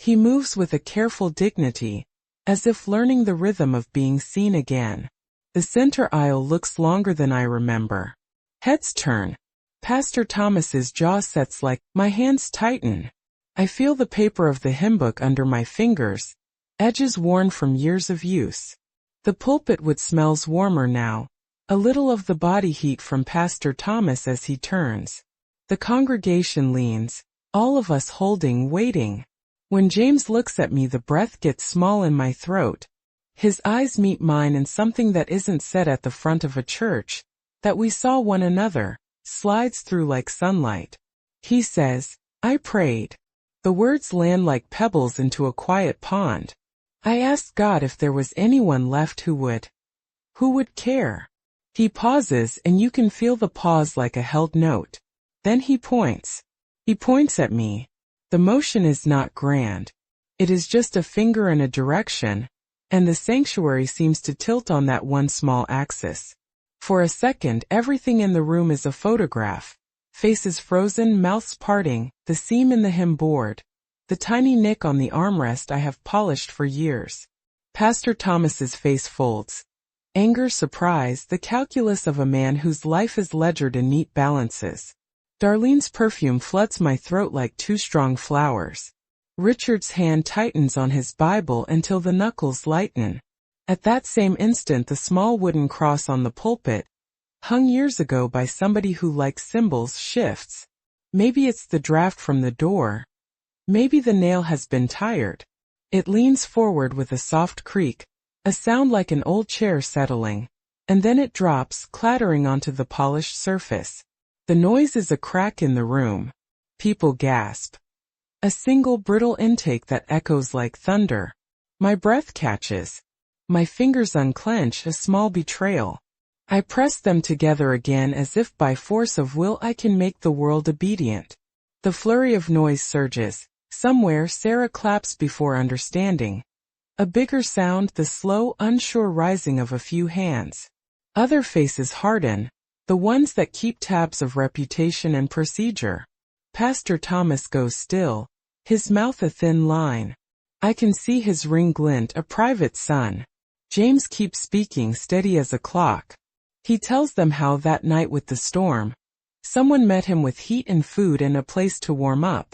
He moves with a careful dignity, as if learning the rhythm of being seen again. The center aisle looks longer than I remember. Heads turn. Pastor Thomas's jaw sets like, my hands tighten. I feel the paper of the hymn book under my fingers, edges worn from years of use. The pulpit wood smells warmer now, a little of the body heat from Pastor Thomas as he turns. The congregation leans, all of us holding, waiting. When James looks at me, the breath gets small in my throat. His eyes meet mine, and something that isn't said at the front of a church, that we saw one another, slides through like sunlight. He says, I prayed. The words land like pebbles into a quiet pond. I asked God if there was anyone left who would care. He pauses, and you can feel the pause like a held note. Then he points. He points at me. The motion is not grand. It is just a finger in a direction, and the sanctuary seems to tilt on that one small axis. For a second, everything in the room is a photograph. Faces frozen, mouths parting, the seam in the hymn board, the tiny nick on the armrest I have polished for years. Pastor Thomas's face folds. Anger, surprise, the calculus of a man whose life is ledgered in neat balances. Darlene's perfume floods my throat like two strong flowers. Richard's hand tightens on his Bible until the knuckles lighten. At that same instant, the small wooden cross on the pulpit, hung years ago by somebody who likes symbols, shifts. Maybe it's the draft from the door. Maybe the nail has been tired. It leans forward with a soft creak, a sound like an old chair settling, and then it drops, clattering onto the polished surface. The noise is a crack in the room. People gasp. A single brittle intake that echoes like thunder. My breath catches. My fingers unclench, a small betrayal. I press them together again as if by force of will I can make the world obedient. The flurry of noise surges. Somewhere Sarah claps before understanding. A bigger sound, the slow, unsure rising of a few hands. Other faces harden, the ones that keep tabs of reputation and procedure. Pastor Thomas goes still, his mouth a thin line. I can see his ring glint, a private son. James keeps speaking, steady as a clock. He tells them how that night with the storm, someone met him with heat and food and a place to warm up.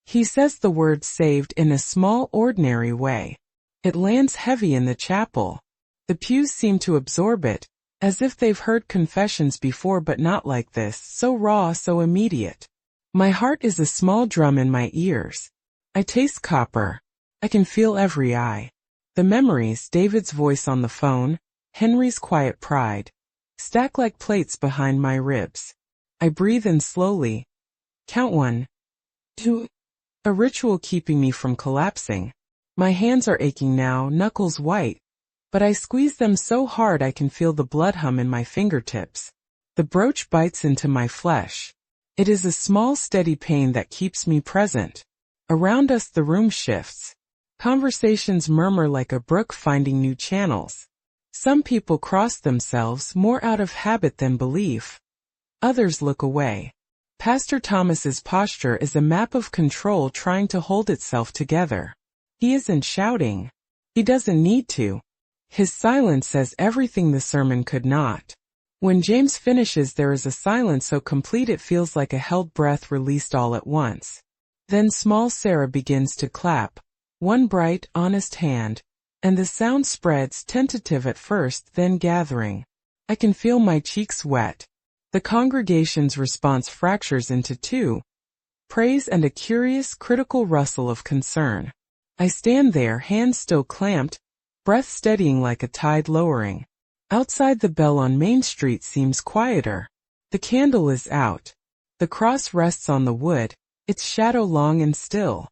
He says the word saved in a small, ordinary way. It lands heavy in the chapel. The pews seem to absorb it, as if they've heard confessions before, but not like this, so raw, so immediate. My heart is a small drum in my ears. I taste copper. I can feel every eye. The memories, David's voice on the phone, Henry's quiet pride, stack like plates behind my ribs. I breathe in slowly. Count 1, 2. A ritual keeping me from collapsing. My hands are aching now, knuckles white, but I squeeze them so hard I can feel the blood hum in my fingertips. The brooch bites into my flesh. It is a small, steady pain that keeps me present. Around us the room shifts. Conversations murmur like a brook finding new channels. Some people cross themselves more out of habit than belief. Others look away. Pastor Thomas's posture is a map of control trying to hold itself together. He isn't shouting. He doesn't need to. His silence says everything the sermon could not. When James finishes, there is a silence so complete it feels like a held breath released all at once. Then small Sarah begins to clap, one bright, honest hand, and the sound spreads, tentative at first, then gathering. I can feel my cheeks wet. The congregation's response fractures into two, praise and a curious, critical rustle of concern. I stand there, hands still clamped, breath steadying like a tide lowering. Outside, the bell on Main Street seems quieter. The candle is out. The cross rests on the wood, its shadow long and still.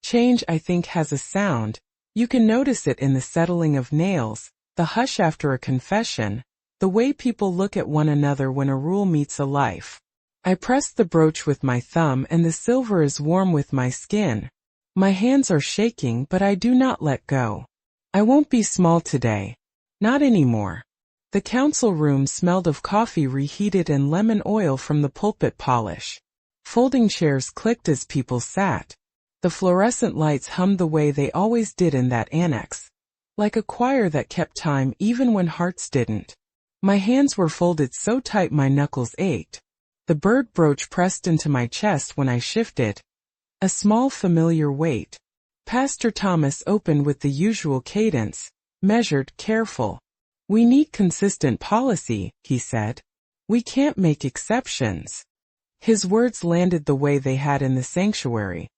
Change, I think, has a sound. You can notice it in the settling of nails, the hush after a confession, the way people look at one another when a rule meets a life. I press the brooch with my thumb and the silver is warm with my skin. My hands are shaking, but I do not let go. I won't be small today. Not anymore. The council room smelled of coffee reheated and lemon oil from the pulpit polish. Folding chairs clicked as people sat. The fluorescent lights hummed the way they always did in that annex, like a choir that kept time even when hearts didn't. My hands were folded so tight my knuckles ached. The bird brooch pressed into my chest when I shifted. A small familiar weight. Pastor Thomas opened with the usual cadence, measured, careful. "We need consistent policy," he said. "We can't make exceptions." His words landed the way they had in the sanctuary.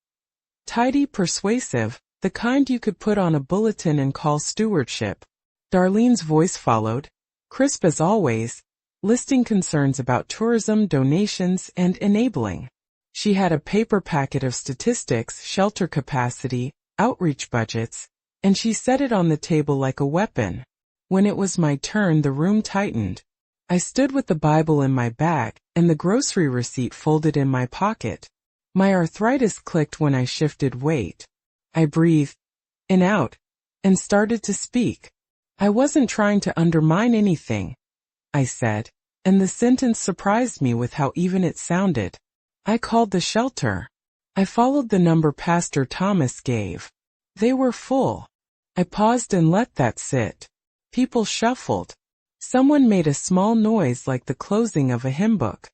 Tidy, persuasive, the kind you could put on a bulletin and call stewardship. Darlene's voice followed, crisp as always, listing concerns about tourism, donations, and enabling. She had a paper packet of statistics, shelter capacity, outreach budgets, and she set it on the table like a weapon. When it was my turn, the room tightened. I stood with the Bible in my bag, and the grocery receipt folded in my pocket. My arthritis clicked when I shifted weight. I breathed in, out, and started to speak. I wasn't trying to undermine anything, I said, and the sentence surprised me with how even it sounded. I called the shelter. I followed the number Pastor Thomas gave. They were full. I paused and let that sit. People shuffled. Someone made a small noise like the closing of a hymn book.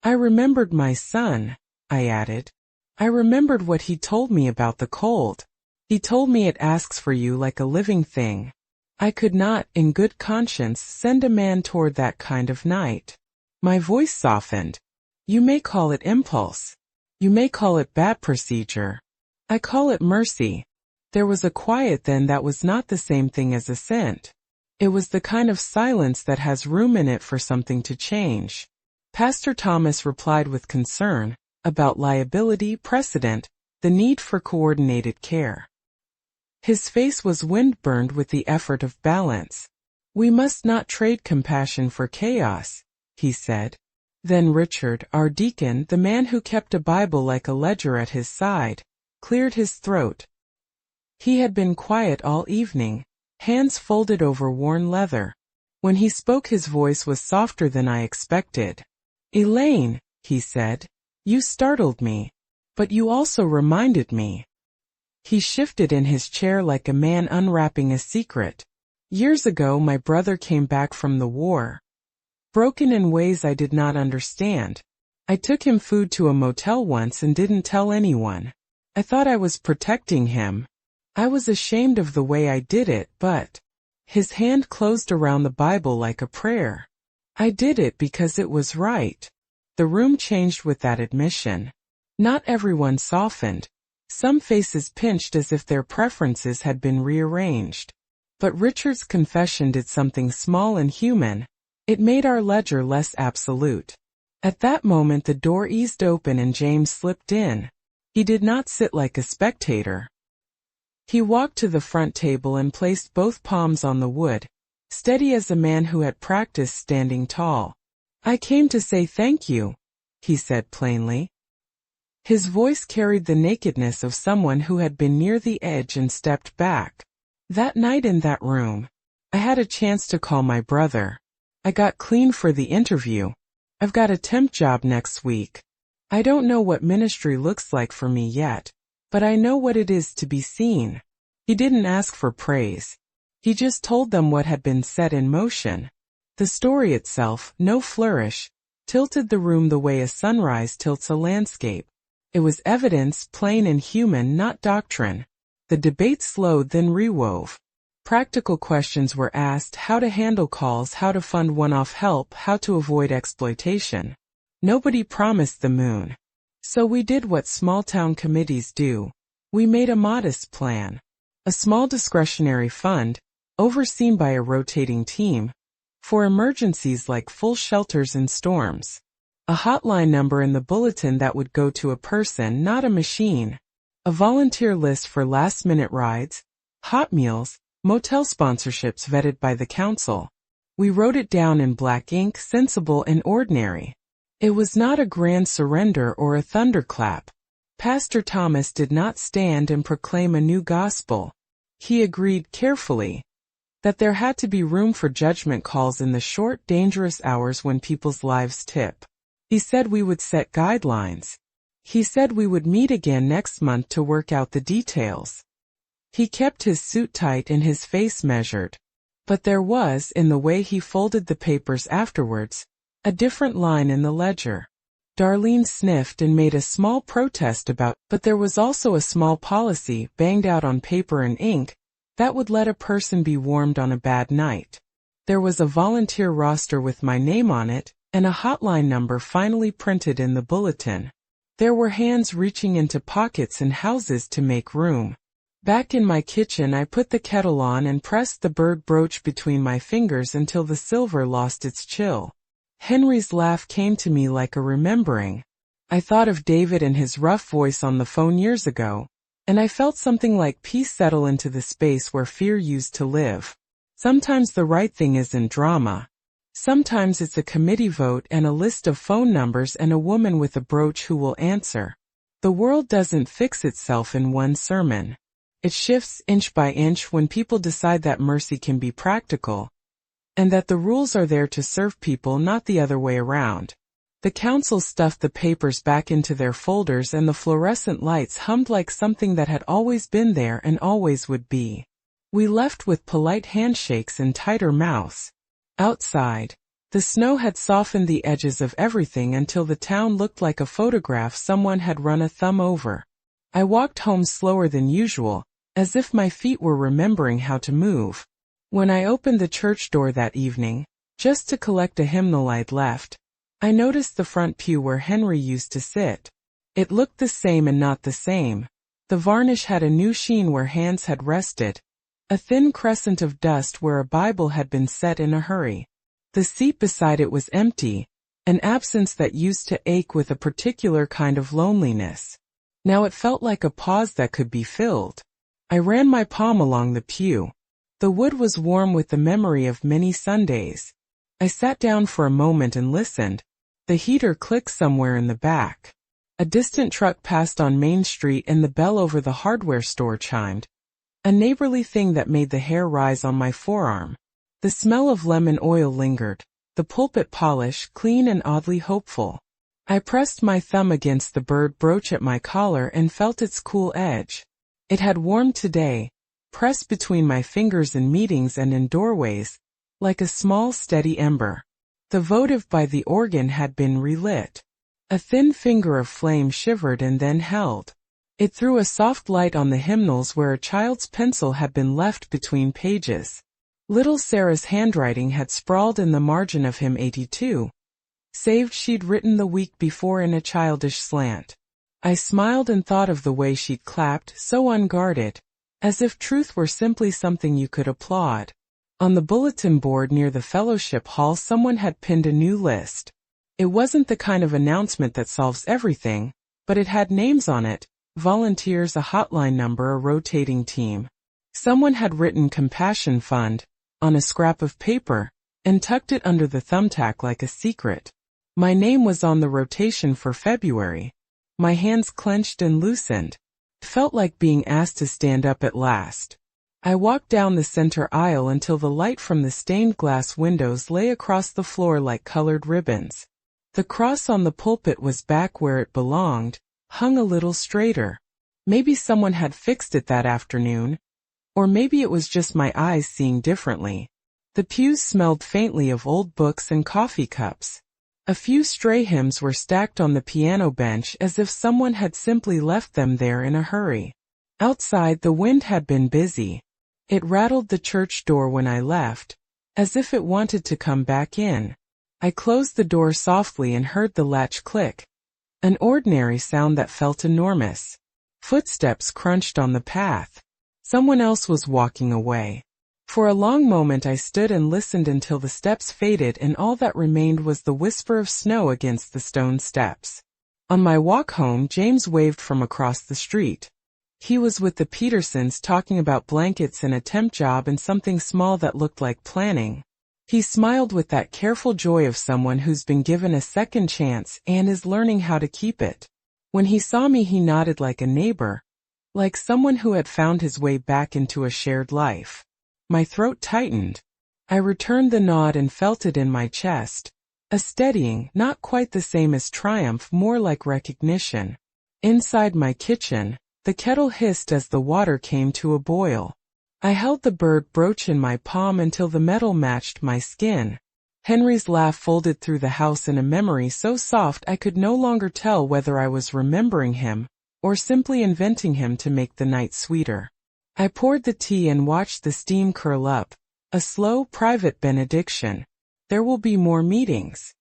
I remembered my son, I added. I remembered what he told me about the cold. He told me it asks for you like a living thing. I could not, in good conscience, send a man toward that kind of night. My voice softened. You may call it impulse. You may call it bad procedure. I call it mercy. There was a quiet then that was not the same thing as assent. It was the kind of silence that has room in it for something to change. Pastor Thomas replied with concern, about liability, precedent, the need for coordinated care. His face was wind-burned with the effort of balance. We must not trade compassion for chaos, he said. Then Richard, our deacon, the man who kept a Bible like a ledger at his side, cleared his throat. He had been quiet all evening, hands folded over worn leather. When he spoke his voice was softer than I expected. Elaine, he said, you startled me. But you also reminded me. He shifted in his chair like a man unwrapping a secret. Years ago my brother came back from the war. Broken in ways I did not understand. I took him food to a motel once and didn't tell anyone. I thought I was protecting him. I was ashamed of the way I did it, but his hand closed around the Bible like a prayer. I did it because it was right. The room changed with that admission. Not everyone softened. Some faces pinched as if their preferences had been rearranged. But Richard's confession did something small and human. It made our ledger less absolute. At that moment the door eased open and James slipped in. He did not sit like a spectator. He walked to the front table and placed both palms on the wood, steady as a man who had practiced standing tall. I came to say thank you, he said plainly. His voice carried the nakedness of someone who had been near the edge and stepped back. That night in that room, I had a chance to call my brother. I got clean for the interview. I've got a temp job next week. I don't know what ministry looks like for me yet, but I know what it is to be seen. He didn't ask for praise. He just told them what had been set in motion. The story itself, no flourish, tilted the room the way a sunrise tilts a landscape. It was evidence, plain and human, not doctrine. The debate slowed, then rewove. Practical questions were asked: how to handle calls, how to fund one-off help, how to avoid exploitation. Nobody promised the moon. So we did what small-town committees do. We made a modest plan. A small discretionary fund, overseen by a rotating team, for emergencies like full shelters and storms. A hotline number in the bulletin that would go to a person, not a machine. A volunteer list for last-minute rides, hot meals, motel sponsorships vetted by the council. We wrote it down in black ink, sensible and ordinary. It was not a grand surrender or a thunderclap. Pastor Thomas did not stand and proclaim a new gospel. He agreed carefully that there had to be room for judgment calls in the short, dangerous hours when people's lives tip. He said we would set guidelines. He said we would meet again next month to work out the details. He kept his suit tight and his face measured. But there was, in the way he folded the papers afterwards, a different line in the ledger. Darlene sniffed and made a small protest but there was also a small policy, banged out on paper and ink, that would let a person be warmed on a bad night. There was a volunteer roster with my name on it, and a hotline number finally printed in the bulletin. There were hands reaching into pockets and houses to make room. Back in my kitchen, I put the kettle on and pressed the bird brooch between my fingers until the silver lost its chill. Henry's laugh came to me like a remembering. I thought of David and his rough voice on the phone years ago, and I felt something like peace settle into the space where fear used to live. Sometimes the right thing isn't drama. Sometimes it's a committee vote and a list of phone numbers and a woman with a brooch who will answer. The world doesn't fix itself in one sermon. It shifts inch by inch when people decide that mercy can be practical, and that the rules are there to serve people, not the other way around. The council stuffed the papers back into their folders and the fluorescent lights hummed like something that had always been there and always would be. We left with polite handshakes and tighter mouths. Outside, the snow had softened the edges of everything until the town looked like a photograph someone had run a thumb over. I walked home slower than usual, as if my feet were remembering how to move. When I opened the church door that evening, just to collect a hymnal I'd left, I noticed the front pew where Henry used to sit. It looked the same and not the same. The varnish had a new sheen where hands had rested, a thin crescent of dust where a Bible had been set in a hurry. The seat beside it was empty, an absence that used to ache with a particular kind of loneliness. Now it felt like a pause that could be filled. I ran my palm along the pew. The wood was warm with the memory of many Sundays. I sat down for a moment and listened. The heater clicked somewhere in the back. A distant truck passed on Main Street and the bell over the hardware store chimed. A neighborly thing that made the hair rise on my forearm. The smell of lemon oil lingered, the pulpit polish clean and oddly hopeful. I pressed my thumb against the bird brooch at my collar and felt its cool edge. It had warmed today, pressed between my fingers in meetings and in doorways, like a small steady ember. The votive by the organ had been relit. A thin finger of flame shivered and then held. It threw a soft light on the hymnals where a child's pencil had been left between pages. Little Sarah's handwriting had sprawled in the margin of hymn 82, saved she'd written the week before in a childish slant. I smiled and thought of the way she'd clapped, so unguarded, as if truth were simply something you could applaud. On the bulletin board near the fellowship hall someone had pinned a new list. It wasn't the kind of announcement that solves everything, but it had names on it, volunteers, a hotline number, a rotating team. Someone had written Compassion Fund on a scrap of paper and tucked it under the thumbtack like a secret. My name was on the rotation for February. My hands clenched and loosened. It felt like being asked to stand up at last. I walked down the center aisle until the light from the stained glass windows lay across the floor like colored ribbons. The cross on the pulpit was back where it belonged, hung a little straighter. Maybe someone had fixed it that afternoon, or maybe it was just my eyes seeing differently. The pews smelled faintly of old books and coffee cups. A few stray hymns were stacked on the piano bench as if someone had simply left them there in a hurry. Outside the wind had been busy. It rattled the church door when I left, as if it wanted to come back in. I closed the door softly and heard the latch click. An ordinary sound that felt enormous. Footsteps crunched on the path. Someone else was walking away. For a long moment I stood and listened until the steps faded and all that remained was the whisper of snow against the stone steps. On my walk home, James waved from across the street. He was with the Petersons talking about blankets and a temp job and something small that looked like planning. He smiled with that careful joy of someone who's been given a second chance and is learning how to keep it. When he saw me, he nodded like a neighbor, like someone who had found his way back into a shared life. My throat tightened. I returned the nod and felt it in my chest. A steadying, not quite the same as triumph, more like recognition. Inside my kitchen, the kettle hissed as the water came to a boil. I held the bird brooch in my palm until the metal matched my skin. Henry's laugh folded through the house in a memory so soft I could no longer tell whether I was remembering him, or simply inventing him to make the night sweeter. I poured the tea and watched the steam curl up, a slow, private benediction. There will be more meetings.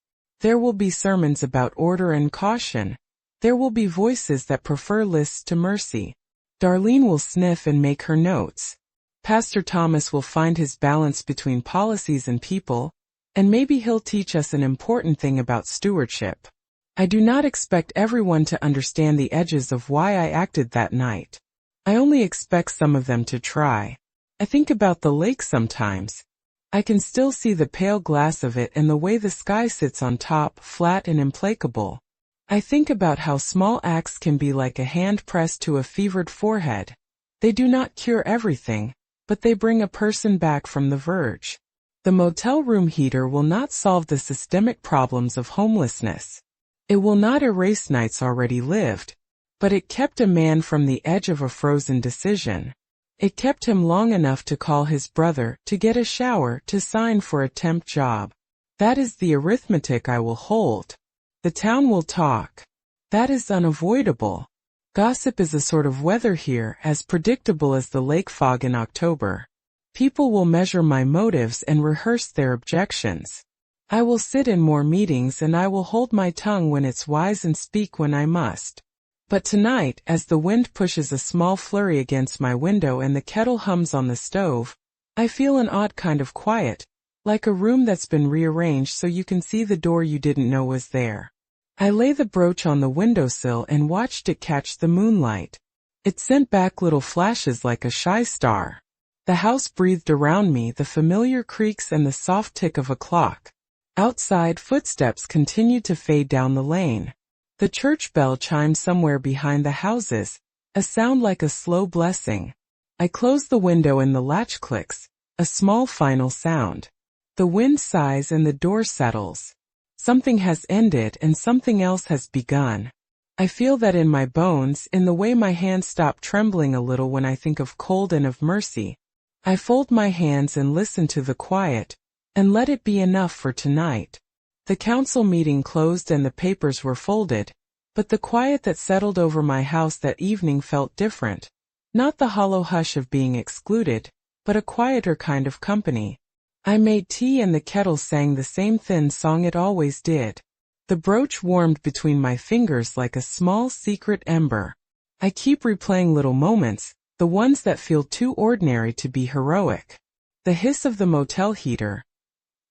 There will be sermons about order and caution. There will be voices that prefer lists to mercy. Darlene will sniff and make her notes. Pastor Thomas will find his balance between policies and people, and maybe he'll teach us an important thing about stewardship. I do not expect everyone to understand the edges of why I acted that night. I only expect some of them to try. I think about the lake sometimes. I can still see the pale glass of it and the way the sky sits on top, flat and implacable. I think about how small acts can be like a hand pressed to a fevered forehead. They do not cure everything, but they bring a person back from the verge. The motel room heater will not solve the systemic problems of homelessness. It will not erase nights already lived, but it kept a man from the edge of a frozen decision. It kept him long enough to call his brother, to get a shower, to sign for a temp job. That is the arithmetic I will hold. The town will talk. That is unavoidable. Gossip is a sort of weather here, as predictable as the lake fog in October. People will measure my motives and rehearse their objections. I will sit in more meetings and I will hold my tongue when it's wise and speak when I must. But tonight, as the wind pushes a small flurry against my window and the kettle hums on the stove, I feel an odd kind of quiet, like a room that's been rearranged so you can see the door you didn't know was there. I lay the brooch on the windowsill and watched it catch the moonlight. It sent back little flashes like a shy star. The house breathed around me, the familiar creaks and the soft tick of a clock. Outside, footsteps continued to fade down the lane. The church bell chimed somewhere behind the houses, a sound like a slow blessing. I close the window and the latch clicks, a small final sound. The wind sighs and the door settles. Something has ended and something else has begun. I feel that in my bones, in the way my hands stop trembling a little when I think of cold and of mercy. I fold my hands and listen to the quiet, and let it be enough for tonight. The council meeting closed and the papers were folded, but the quiet that settled over my house that evening felt different. Not the hollow hush of being excluded, but a quieter kind of company. I made tea and the kettle sang the same thin song it always did. The brooch warmed between my fingers like a small secret ember. I keep replaying little moments, the ones that feel too ordinary to be heroic. The hiss of the motel heater.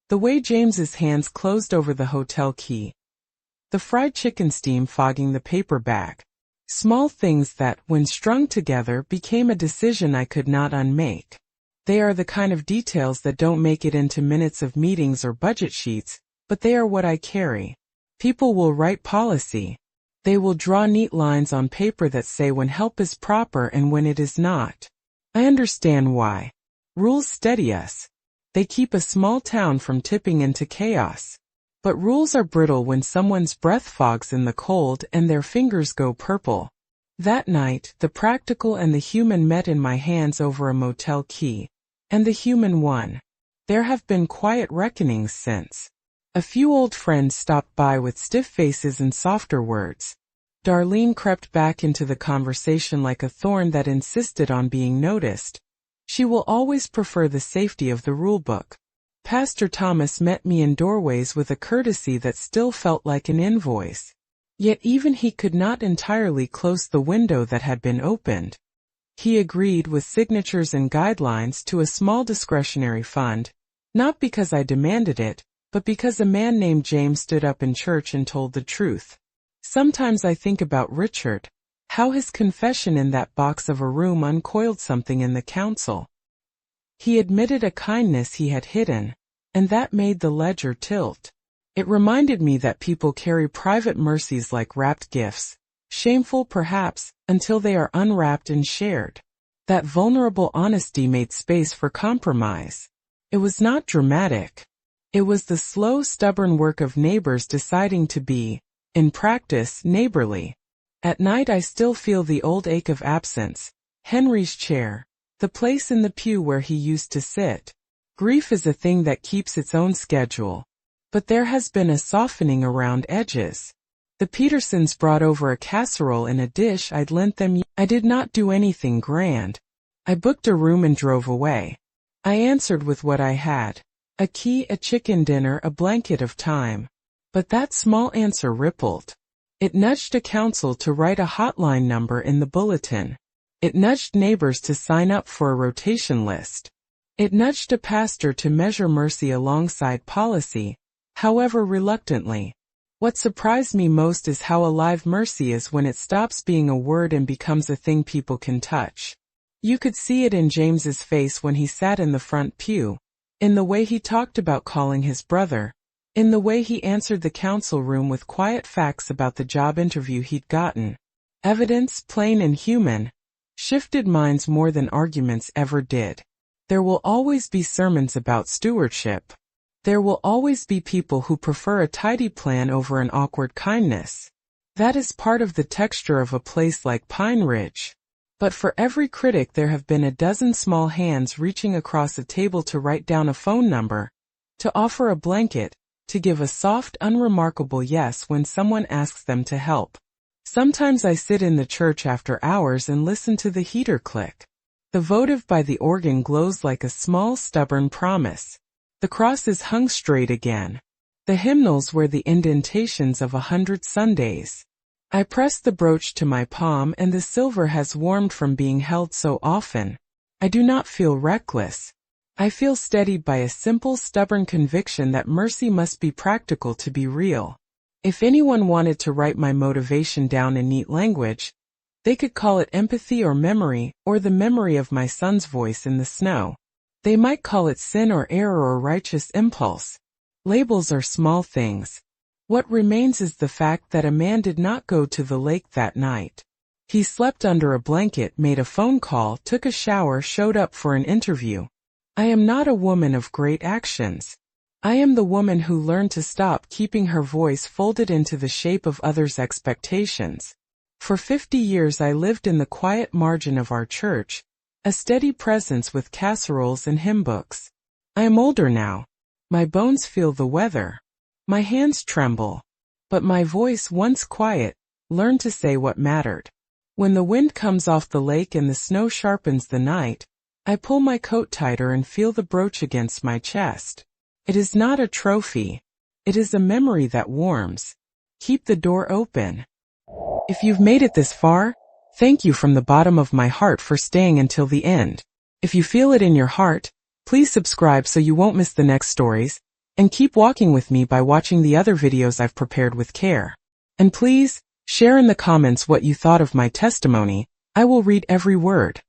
The way James's hands closed over the hotel key. The fried chicken steam fogging the paper bag. Small things that, when strung together, became a decision I could not unmake. They are the kind of details that don't make it into minutes of meetings or budget sheets, but they are what I carry. People will write policy. They will draw neat lines on paper that say when help is proper and when it is not. I understand why. Rules steady us. They keep a small town from tipping into chaos. But rules are brittle when someone's breath fogs in the cold and their fingers go purple. That night, the practical and the human met in my hands over a motel key. And the human won. There have been quiet reckonings since. A few old friends stopped by with stiff faces and softer words. Darlene crept back into the conversation like a thorn that insisted on being noticed. She will always prefer the safety of the rulebook. Pastor Thomas met me in doorways with a courtesy that still felt like an invoice. Yet even he could not entirely close the window that had been opened. He agreed with signatures and guidelines to a small discretionary fund, not because I demanded it, but because a man named James stood up in church and told the truth. Sometimes I think about Richard, how his confession in that box of a room uncoiled something in the council. He admitted a kindness he had hidden, and that made the ledger tilt. It reminded me that people carry private mercies like wrapped gifts. Shameful perhaps, until they are unwrapped and shared. That vulnerable honesty made space for compromise. It was not dramatic. It was the slow, stubborn work of neighbors deciding to be, in practice, neighborly. At night I still feel the old ache of absence. Henry's chair. The place in the pew where he used to sit. Grief is a thing that keeps its own schedule. But there has been a softening around edges. The Petersons brought over a casserole in a dish I'd lent them. I did not do anything grand. I booked a room and drove away. I answered with what I had. A key, a chicken dinner, a blanket of time. But that small answer rippled. It nudged a council to write a hotline number in the bulletin. It nudged neighbors to sign up for a rotation list. It nudged a pastor to measure mercy alongside policy, however reluctantly. What surprised me most is how alive mercy is when it stops being a word and becomes a thing people can touch. You could see it in James's face when he sat in the front pew, in the way he talked about calling his brother, in the way he answered the council room with quiet facts about the job interview he'd gotten. Evidence, plain and human, shifted minds more than arguments ever did. There will always be sermons about stewardship. There will always be people who prefer a tidy plan over an awkward kindness. That is part of the texture of a place like Pine Ridge. But for every critic there have been a dozen small hands reaching across a table to write down a phone number, to offer a blanket, to give a soft, unremarkable yes when someone asks them to help. Sometimes I sit in the church after hours and listen to the heater click. The votive by the organ glows like a small, stubborn promise. The cross is hung straight again. The hymnals wear the indentations of 100 Sundays. I press the brooch to my palm and the silver has warmed from being held so often. I do not feel reckless. I feel steadied by a simple, stubborn conviction that mercy must be practical to be real. If anyone wanted to write my motivation down in neat language, they could call it empathy or memory, or the memory of my son's voice in the snow. They might call it sin or error or righteous impulse. Labels are small things. What remains is the fact that a man did not go to the lake that night. He slept under a blanket, made a phone call, took a shower, showed up for an interview. I am not a woman of great actions. I am the woman who learned to stop keeping her voice folded into the shape of others' expectations. For 50 years I lived in the quiet margin of our church, a steady presence with casseroles and hymn books. I am older now. My bones feel the weather. My hands tremble. But my voice, once quiet, learned to say what mattered. When the wind comes off the lake and the snow sharpens the night, I pull my coat tighter and feel the brooch against my chest. It is not a trophy. It is a memory that warms. Keep the door open. If you've made it this far, thank you from the bottom of my heart for staying until the end. If you feel it in your heart, please subscribe so you won't miss the next stories, and keep walking with me by watching the other videos I've prepared with care. And please, share in the comments what you thought of my testimony. I will read every word.